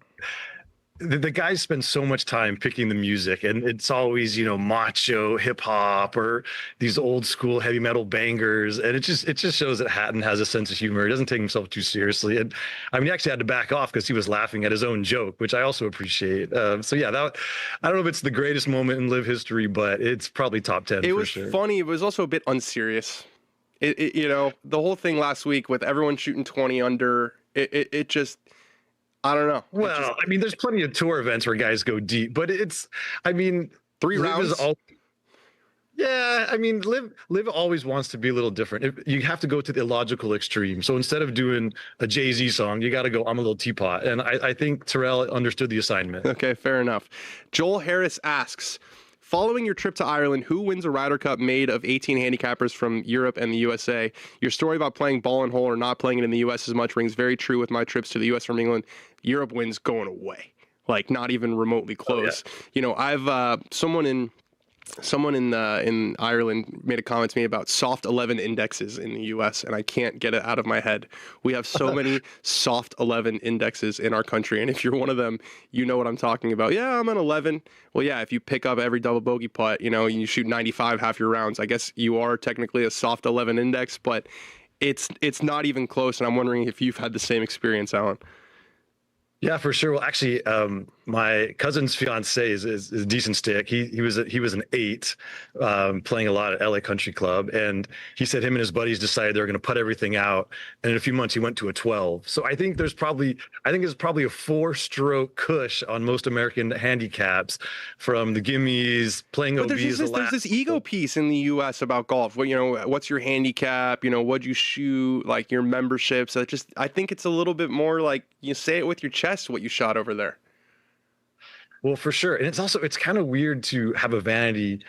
the guys spend so much time picking the music, and it's always, macho hip hop or these old school heavy metal bangers. And it just shows that Hatton has a sense of humor. He doesn't take himself too seriously. And I mean, he actually had to back off because he was laughing at his own joke, which I also appreciate. I don't know if it's the greatest moment in LIV history, but it's probably top 10. It was funny. It was also a bit unserious. The whole thing last week with everyone shooting 20 under, it just, I don't know. Well, I mean, there's plenty of tour events where guys go deep, but 3 rounds. LIV always wants to be a little different. You have to go to the illogical extreme. So instead of doing a Jay-Z song, you got to go, I'm a Little Teapot. And I think Tyrrell understood the assignment. Okay, fair enough. Joel Harris asks, following your trip to Ireland, who wins a Ryder Cup made of 18 handicappers from Europe and the USA? Your story about playing ball and hole or not playing it in the US as much rings very true with my trips to the US from England. Europe wins going away, like not even remotely close. Oh, yeah. I've someone in someone in Ireland made a comment to me about soft 11 indexes in the U.S. and I can't get it out of my head. We have so many soft 11 indexes in our country, and if you're one of them, you know what I'm talking about. Yeah, I'm an 11. Well, yeah, if you pick up every double bogey putt, you know, you shoot 95 half your rounds. I guess you are technically a soft 11 index, but it's not even close. And I'm wondering if you've had the same experience, Alan. Yeah, for sure. Well, actually, my cousin's fiance is a decent stick. He was an 8, playing a lot at LA Country Club, and he said him and his buddies decided they were going to put everything out, and in a few months he went to a 12. So I think there's probably a 4-stroke cush on most American handicaps from the gimmies, playing OBs. There's this ego piece in the U.S. about golf. Well, you know, what's your handicap? You know, what'd you shoot? Like your memberships. I think it's a little bit more like you say it with your chest what you shot over there. Well, for sure. And it's kind of weird to have a vanity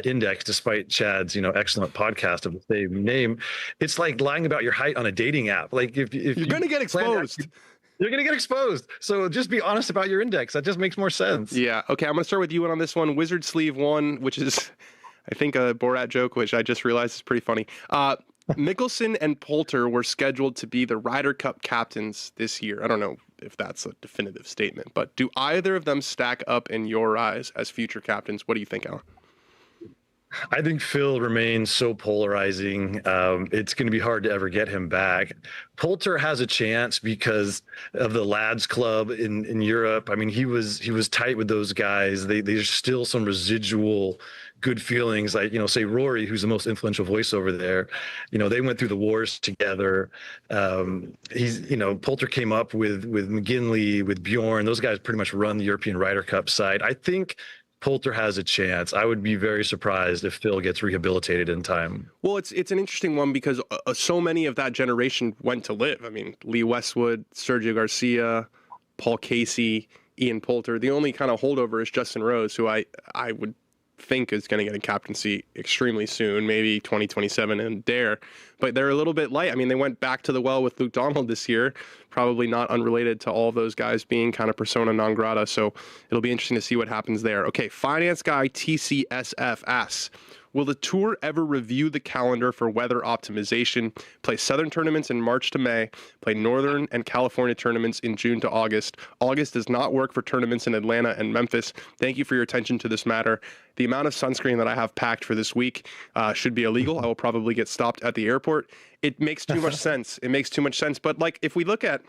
index, despite Chad's, excellent podcast of the same name. It's like lying about your height on a dating app. Like if you're going to get exposed. You're going to get exposed. So just be honest about your index. That just makes more sense. Yeah. Okay. I'm going to start with you on this one. Wizard Sleeve 1, which is, I think, a Borat joke, which I just realized is pretty funny. Mickelson and Poulter were scheduled to be the Ryder Cup captains this year. I don't know if that's a definitive statement, but do either of them stack up in your eyes as future captains? What do you think, Alan? I think Phil remains so polarizing. It's going to be hard to ever get him back. Poulter has a chance because of the lads club in Europe. I mean, he was tight with those guys. There's still some residual good feelings, like, say Rory, who's the most influential voice over there, they went through the wars together. Poulter came up with McGinley, with Bjorn. Those guys pretty much run the European Ryder Cup side. I think Poulter has a chance. I would be very surprised if Phil gets rehabilitated in time. Well, it's an interesting one because so many of that generation went to LIV. I mean, Lee Westwood, Sergio Garcia, Paul Casey, Ian Poulter. The only kind of holdover is Justin Rose, who I would think is going to get a captaincy extremely soon, maybe 2027 and dare, but they're a little bit light. I mean, they went back to the well with Luke Donald this year, probably not unrelated to all of those guys being kind of persona non grata. So it'll be interesting to see what happens there. Okay. Finance guy TCSF asks, will the tour ever review the calendar for weather optimization, play Southern tournaments in March to May, play Northern and California tournaments in June to August? August does not work for tournaments in Atlanta and Memphis. Thank you for your attention to this matter. The amount of sunscreen that I have packed for this week should be illegal. I will probably get stopped at the airport. It makes too much sense. It makes too much sense. But like, if we look at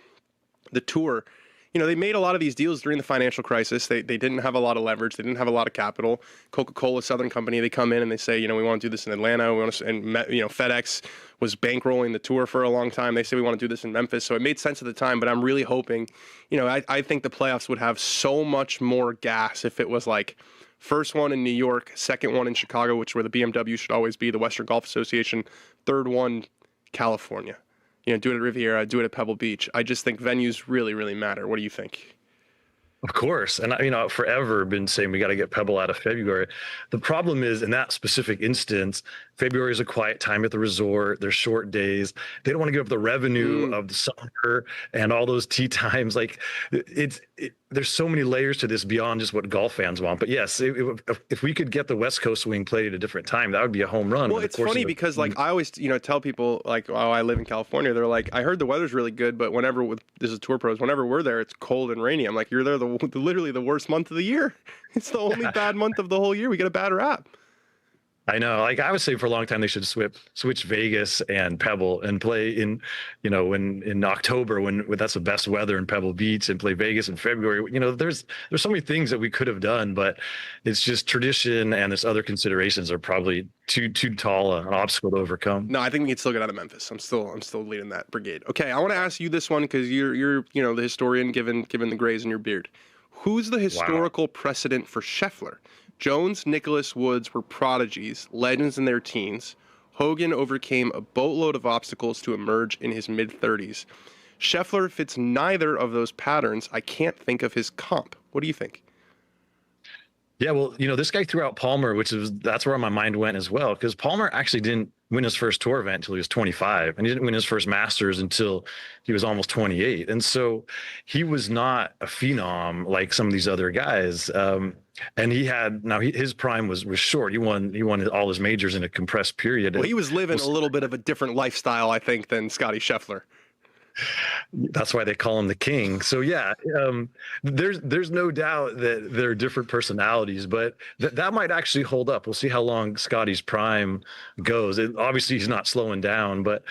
the tour, they made a lot of these deals during the financial crisis. They didn't have a lot of leverage. They didn't have a lot of capital. Coca-Cola, Southern Company, they come in and they say, we want to do this in Atlanta. We want to, and FedEx was bankrolling the tour for a long time. They say we want to do this in Memphis. So it made sense at the time, but I'm really hoping, I think the playoffs would have so much more gas if it was like first one in New York, second one in Chicago, which where the BMW should always be, the Western Golf Association, third one, California. Do it at Riviera, do it at Pebble Beach. I just think venues really, really matter. What do you think? Of course. And, I've forever been saying we got to get Pebble out of February. The problem is, in that specific instance, February is a quiet time at the resort. There's short days. They don't want to give up the revenue of the summer and all those tee times. Like, there's so many layers to this beyond just what golf fans want. But yes, if we could get the West Coast swing played at a different time, that would be a home run. Well, it's funny because I always, tell people like, oh, I live in California. They're like, I heard the weather's really good, but this is tour pros, whenever we're there, it's cold and rainy. I'm like, you're there literally the worst month of the year. It's the only bad month of the whole year. We get a bad rap. I know. Like, I was saying for a long time, they should switch Vegas and Pebble and play in October when that's the best weather in Pebble Beach, and play Vegas in February. There's so many things that we could have done, but it's just tradition, and there's other considerations are probably too tall an obstacle to overcome. No, I think we can still get out of Memphis. I'm still leading that brigade. Okay, I want to ask you this one because you're the historian, given the grays in your beard. Who's the historical precedent for Scheffler? Jones, Nicholas, Woods were prodigies, legends in their teens. Hogan overcame a boatload of obstacles to emerge in his mid-30s. Scheffler fits neither of those patterns. I can't think of his comp. What do you think? Yeah, well, this guy threw out Palmer, that's where my mind went as well, because Palmer actually didn't win his first tour event until he was 25, and he didn't win his first Masters until he was almost 28. And so he was not a phenom like some of these other guys. And his prime was short. He won all his majors in a compressed period. Well, he was living a little bit of a different lifestyle, I think, than Scottie Scheffler. That's why they call him the king. So yeah, there's no doubt that there are different personalities, but that might actually hold up. We'll see how long Scottie's prime goes. Obviously, he's not slowing down, but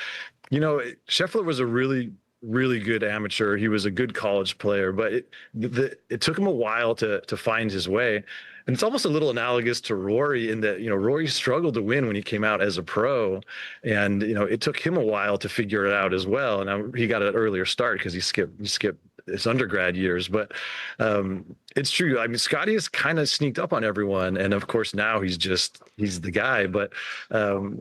Scheffler was a really, really good amateur. He was a good college player, but it took him a while to find his way. And it's almost a little analogous to Rory in that, Rory struggled to win when he came out as a pro, and, it took him a while to figure it out as well. And he got an earlier start because he skipped his undergrad years, but it's true. I mean, Scottie has kind of sneaked up on everyone, and of course now he's the guy. But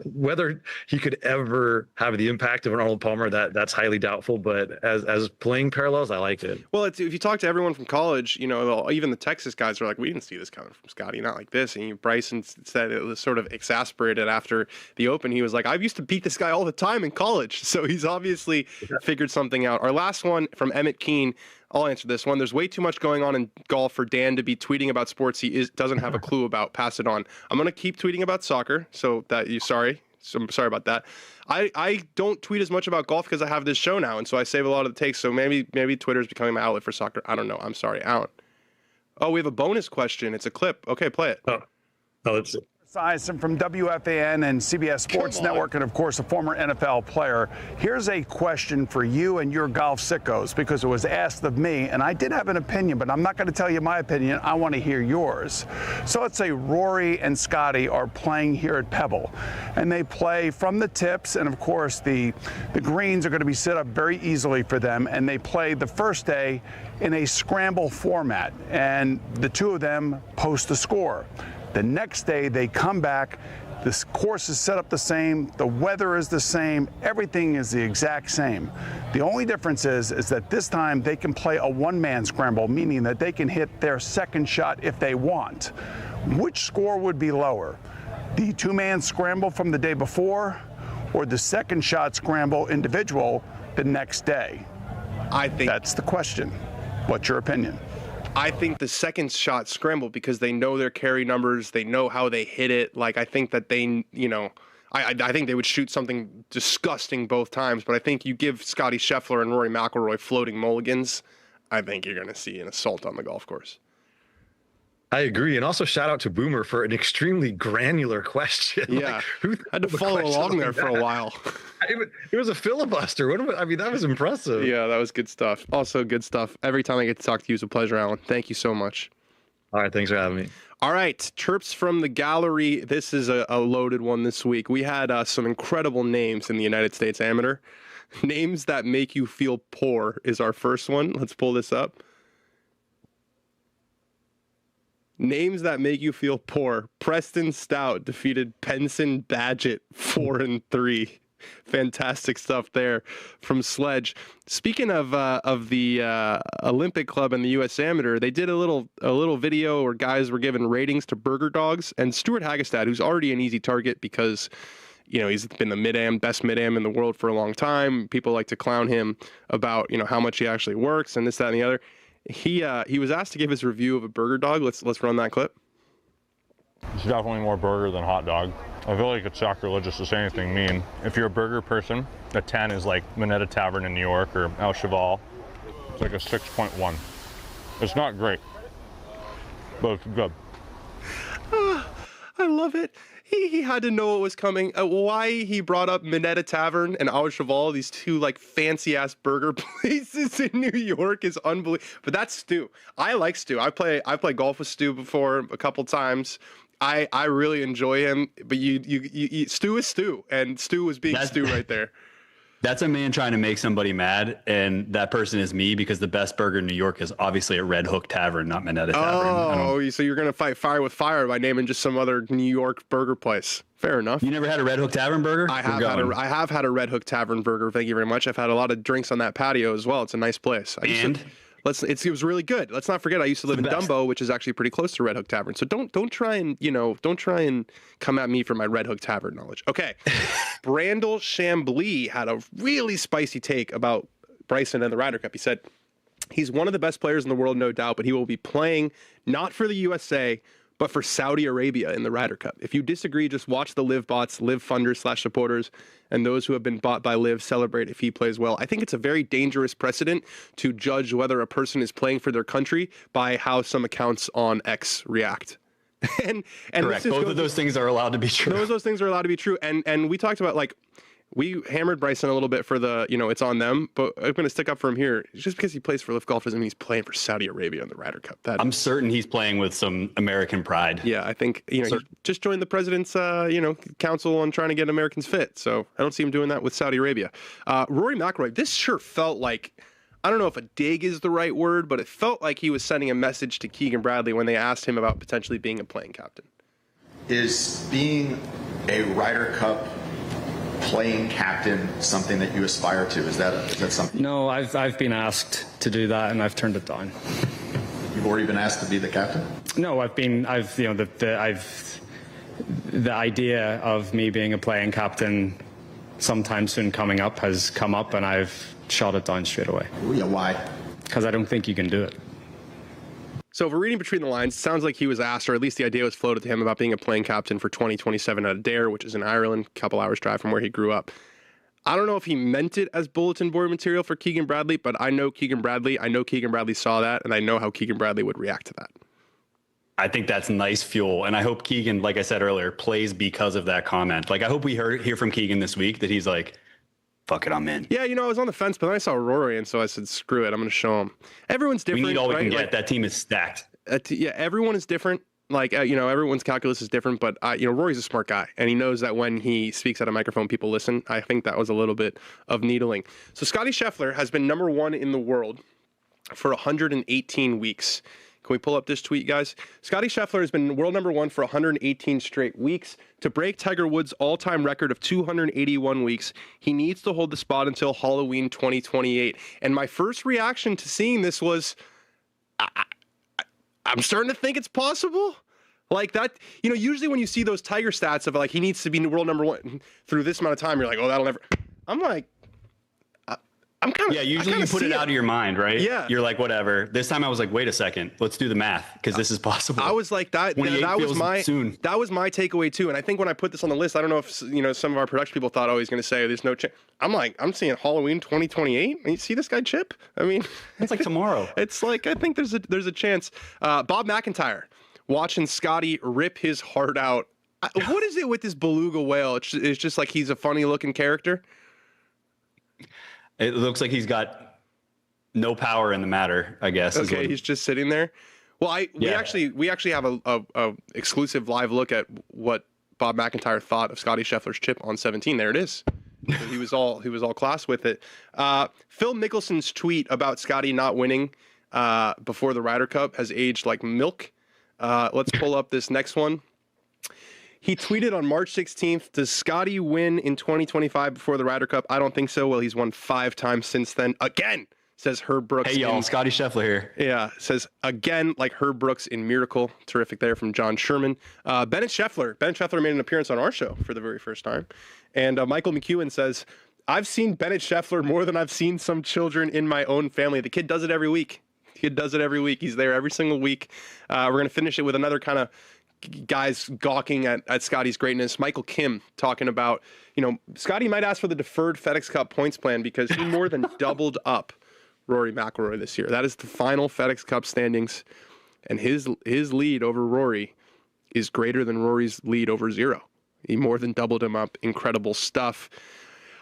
whether he could ever have the impact of an Arnold Palmer, that's highly doubtful. But as playing parallels, I like it. Well, if you talk to everyone from college, even the Texas guys are like, we didn't see this coming from Scottie, not like this. And Bryson said it was sort of exasperated after the Open. He was like, I used to beat this guy all the time in college, so he's obviously figured something out. Our last one from Emmett Keene. I'll answer this one. There's way too much going on in golf for Dan to be tweeting about sports he doesn't have a clue about. Pass it on. I'm going to keep tweeting about soccer. So I'm sorry about that. I don't tweet as much about golf because I have this show now, and so I save a lot of the takes. So maybe Twitter's becoming my outlet for soccer. I don't know. I'm sorry, Alan. Oh, we have a bonus question. It's a clip. Okay, play it. Oh, let's see. Sison from WFAN and CBS Sports Network, and of course a former NFL player. Here's a question for you and your golf sickos, because it was asked of me, and I did have an opinion, but I'm not going to tell you my opinion. I want to hear yours. So let's say Rory and Scottie are playing here at Pebble, and they play from the tips, and of course the greens are going to be set up very easily for them, and they play the first day in a scramble format, and the two of them post the score. The next day, they come back, this course is set up the same, the weather is the same, everything is the exact same. The only difference is that this time they can play a one-man scramble, meaning that they can hit their second shot if they want. Which score would be lower? The two-man scramble from the day before, or the second shot scramble individual the next day? I think that's the question. What's your opinion? I think the second shot scramble, because they know their carry numbers, they know how they hit it. Like, I think that they, I think they would shoot something disgusting both times. But I think you give Scottie Scheffler and Rory McIlroy floating mulligans, I think you're going to see an assault on the golf course. I agree. And also shout out to Boomer for an extremely granular question. Yeah. I had to follow along there for a while. It was a filibuster. That was impressive. Yeah, that was good stuff. Also good stuff. Every time I get to talk to you is a pleasure, Alan. Thank you so much. All right. Thanks for having me. All right. Chirps from the gallery. This is a loaded one this week. We had some incredible names in the United States Amateur. Names that make you feel poor is our first one. Let's pull this up. Names that make you feel poor. Preston Stout defeated Penson Badgett 4-3. Fantastic stuff there from Sledge. Speaking of the Olympic Club and the U.S. Amateur, they did a little video where guys were given ratings to burger dogs, and Stuart Hagestad, who's already an easy target because he's been the best mid-am in the world for a long time. People like to clown him about how much he actually works and this, that, and the other. He was asked to give his review of a burger dog. Let's run that clip. It's definitely more burger than hot dog. I feel like it's sacrilegious to say anything mean. If you're a burger person, a 10 is like Minetta Tavern in New York or El Cheval. It's like a 6.1. It's not great, but it's good. I love it. He had to know what was coming. Why he brought up Minetta Tavern and Au Cheval, these two fancy ass burger places in New York, is unbelievable. But that's Stu. I like Stu. I play golf with Stu before a couple times. I really enjoy him. But you Stu is Stu, and Stu was being Stu right there. That's a man trying to make somebody mad, and that person is me, because the best burger in New York is obviously at Red Hook Tavern, not Minetta Tavern. Oh, so you're going to fight fire with fire by naming just some other New York burger place. Fair enough. You never had a Red Hook Tavern burger? I have had a Red Hook Tavern burger. Thank you very much. I've had a lot of drinks on that patio as well. It's a nice place. It was really good. Let's not forget I used to live in Dumbo, which is actually pretty close to Red Hook Tavern. So don't try and come at me for my Red Hook Tavern knowledge. Okay. Brandel Chambly had a really spicy take about Bryson and the Ryder Cup. He said, he's one of the best players in the world, no doubt, but he will be playing not for the USA, but for Saudi Arabia in the Ryder Cup. If you disagree, just watch the LIV bots, LIV funders / supporters, and those who have been bought by LIV celebrate if he plays well. I think it's a very dangerous precedent to judge whether a person is playing for their country by how some accounts on X react. and correct. Both of those things are allowed to be true. Those things are allowed to be true. And we talked about, like, we hammered Bryson a little bit for the, it's on them, but I'm going to stick up for him here. Just because he plays for LIV Golf doesn't mean he's playing for Saudi Arabia in the Ryder Cup. I'm certain he's playing with some American pride. Yeah, I think, he just joined the president's, council on trying to get Americans fit. So I don't see him doing that with Saudi Arabia. Rory McIlroy, this sure felt like, I don't know if a dig is the right word, but it felt like he was sending a message to Keegan Bradley when they asked him about potentially being a playing captain. Is being a Ryder Cup playing captain something that you aspire to? Is that something? No, I've been asked to do that and I've turned it down. You've already been asked to be the captain? No, the idea of me being a playing captain sometime soon coming up has come up and I've shot it down straight away. Yeah, why? Because I don't think you can do it. So if we're reading between the lines, it sounds like he was asked, or at least the idea was floated to him about being a playing captain for 2027 at Adair, which is in Ireland, a couple hours drive from where he grew up. I don't know if he meant it as bulletin board material for Keegan Bradley, but I know Keegan Bradley saw that, and I know how Keegan Bradley would react to that. I think that's nice fuel, and I hope Keegan, like I said earlier, plays because of that comment. Like, I hope we hear from Keegan this week that he's like, fuck it, I'm in. Yeah, I was on the fence, but then I saw Rory, and so I said, screw it, I'm going to show him. Everyone's different. We need all we right? can get. Like, that team is stacked. Everyone is different. Like, everyone's calculus is different, but, Rory's a smart guy, and he knows that when he speaks at a microphone, people listen. I think that was a little bit of needling. So Scottie Scheffler has been number 1 in the world for 118 weeks. Can we pull up this tweet, guys? Scottie Scheffler has been world number 1 for 118 straight weeks. To break Tiger Woods' all-time record of 281 weeks, he needs to hold the spot until Halloween 2028. And my first reaction to seeing this was, I'm starting to think it's possible. Like that, usually when you see those Tiger stats of like, he needs to be world number 1 through this amount of time, you're like, oh, that'll never. I'm like, I'm kind of. Yeah, usually you put it out of your mind, right? Yeah. You're like, whatever. This time I was like, wait a second, let's do the math because this is possible. I was like, that was my takeaway too. And I think when I put this on the list, I don't know if some of our production people thought, oh, he's going to say there's no chance. I'm like, I'm seeing Halloween 2028. And you see this guy chip? I mean, it's like tomorrow. It's like, I think there's a chance. Bob McIntyre watching Scottie rip his heart out. What is it with this beluga whale? It's just like he's a funny looking character. It looks like he's got no power in the matter, I guess. Okay, he's just sitting there. Well, we actually have a exclusive live look at what Bob McIntyre thought of Scottie Scheffler's chip on 17. There it is. So he was all class with it. Phil Mickelson's tweet about Scottie not winning before the Ryder Cup has aged like milk. Let's pull up this next one. He tweeted on March 16th, does Scottie win in 2025 before the Ryder Cup? I don't think so. Well, he's won 5 times since then. Again, says Herb Brooks. Hey, y'all, Scottie Scheffler here. Yeah, says again, like Herb Brooks in Miracle. Terrific there from John Sherman. Bennett Scheffler made an appearance on our show for the very first time. And Michael McEwen says, I've seen Bennett Scheffler more than I've seen some children in my own family. The kid does it every week. He's there every single week. We're going to finish it with another kind of guys gawking at Scottie's greatness. Michael Kim talking about, Scottie might ask for the deferred FedEx Cup points plan because he more than doubled up Rory McIlroy this year. That is the final FedEx Cup standings, and his lead over Rory is greater than Rory's lead over 0. He more than doubled him up. Incredible stuff.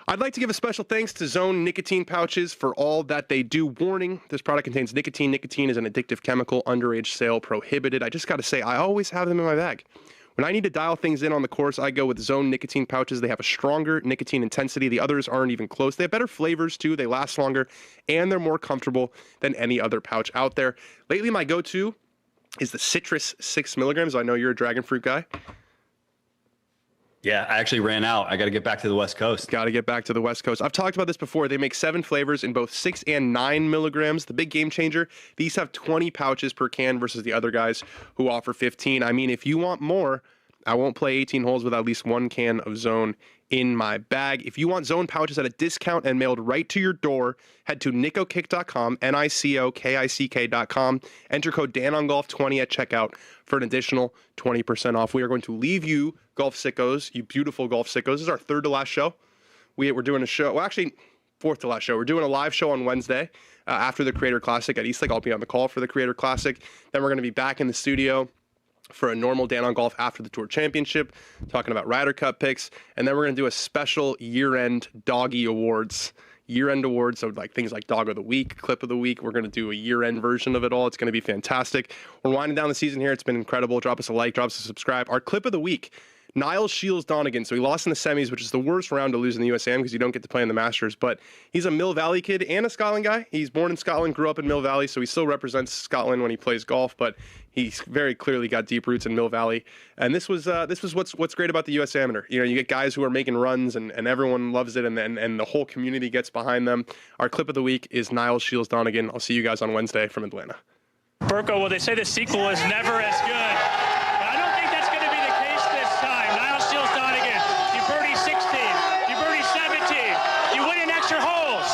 I'd like to give a special thanks to Zone nicotine pouches for all that they do. Warning, this product contains nicotine. Nicotine is an addictive chemical. Underage sale prohibited. I just got to say, I always have them in my bag. When I need to dial things in on the course, I go with Zone nicotine pouches. They have a stronger nicotine intensity. The others aren't even close. They have better flavors, too. They last longer, and they're more comfortable than any other pouch out there. Lately, my go-to is the Citrus 6 milligrams. I know you're a dragon fruit guy. Yeah, I actually ran out. I got to get back to the West Coast. Got to get back to the West Coast. I've talked about this before. They make 7 flavors in both 6 and 9 milligrams. The big game changer, these have 20 pouches per can versus the other guys who offer 15. I mean, if you want more, I won't play 18 holes with at least 1 can of Zone in my bag. If you want Zone pouches at a discount and mailed right to your door, head to nickokick.com, NICOKICK.com. Enter code DanOnGolf20 at checkout for an additional 20% off. We are going to leave you, golf sickos, you beautiful golf sickos. This is our 3rd to last show. We're doing a show, well, actually, 4th to last show. We're doing a live show on Wednesday after the Creator Classic at East Lake. I'll be on the call for the Creator Classic. Then we're going to be back in the studio for a normal Dan on Golf after the Tour Championship, talking about Ryder Cup picks. And then we're going to do a special year-end doggy awards. Year-end awards, so like things like Dog of the Week, Clip of the Week. We're going to do a year-end version of it all. It's going to be fantastic. We're winding down the season here. It's been incredible. Drop us a like, drop us a subscribe. Our Clip of the Week, Niles Shields Donegan. So he lost in the semis, which is the worst round to lose in the USAM because you don't get to play in the Masters. But he's a Mill Valley kid and a Scotland guy. He's born in Scotland, grew up in Mill Valley, so he still represents Scotland when he plays golf. But he's very clearly got deep roots in Mill Valley. And this was what's great about the US Amateur. You know, you get guys who are making runs and everyone loves it and the whole community gets behind them. Our Clip of the Week is Niles Shields Donegan. I'll see you guys on Wednesday from Atlanta. Burko, well, they say the sequel is never as good. But I don't think that's going to be the case this time. Niles Shields Donegan, you birdie 16, you birdie 17, you win in extra holes.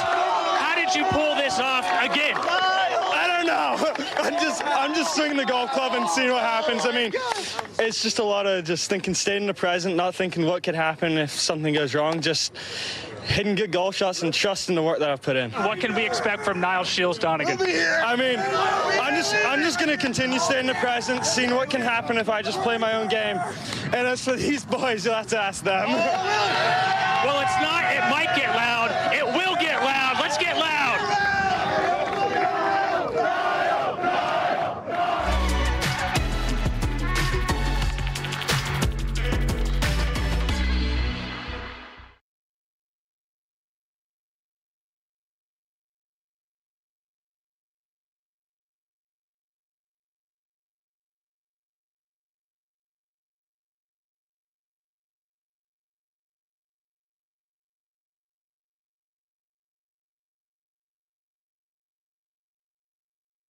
How did you pull this off again? I don't know. I'm just swinging the golf club and seeing what happens. I mean, it's just a lot of just thinking, staying in the present, not thinking what could happen if something goes wrong. Just hitting good golf shots and trusting the work that I've put in. What can we expect from Niles Shields Donegan? I mean, I'm just going to continue staying in the present, seeing what can happen if I just play my own game. And as for these boys, you'll have to ask them. Well, it's not. It might get loud. It will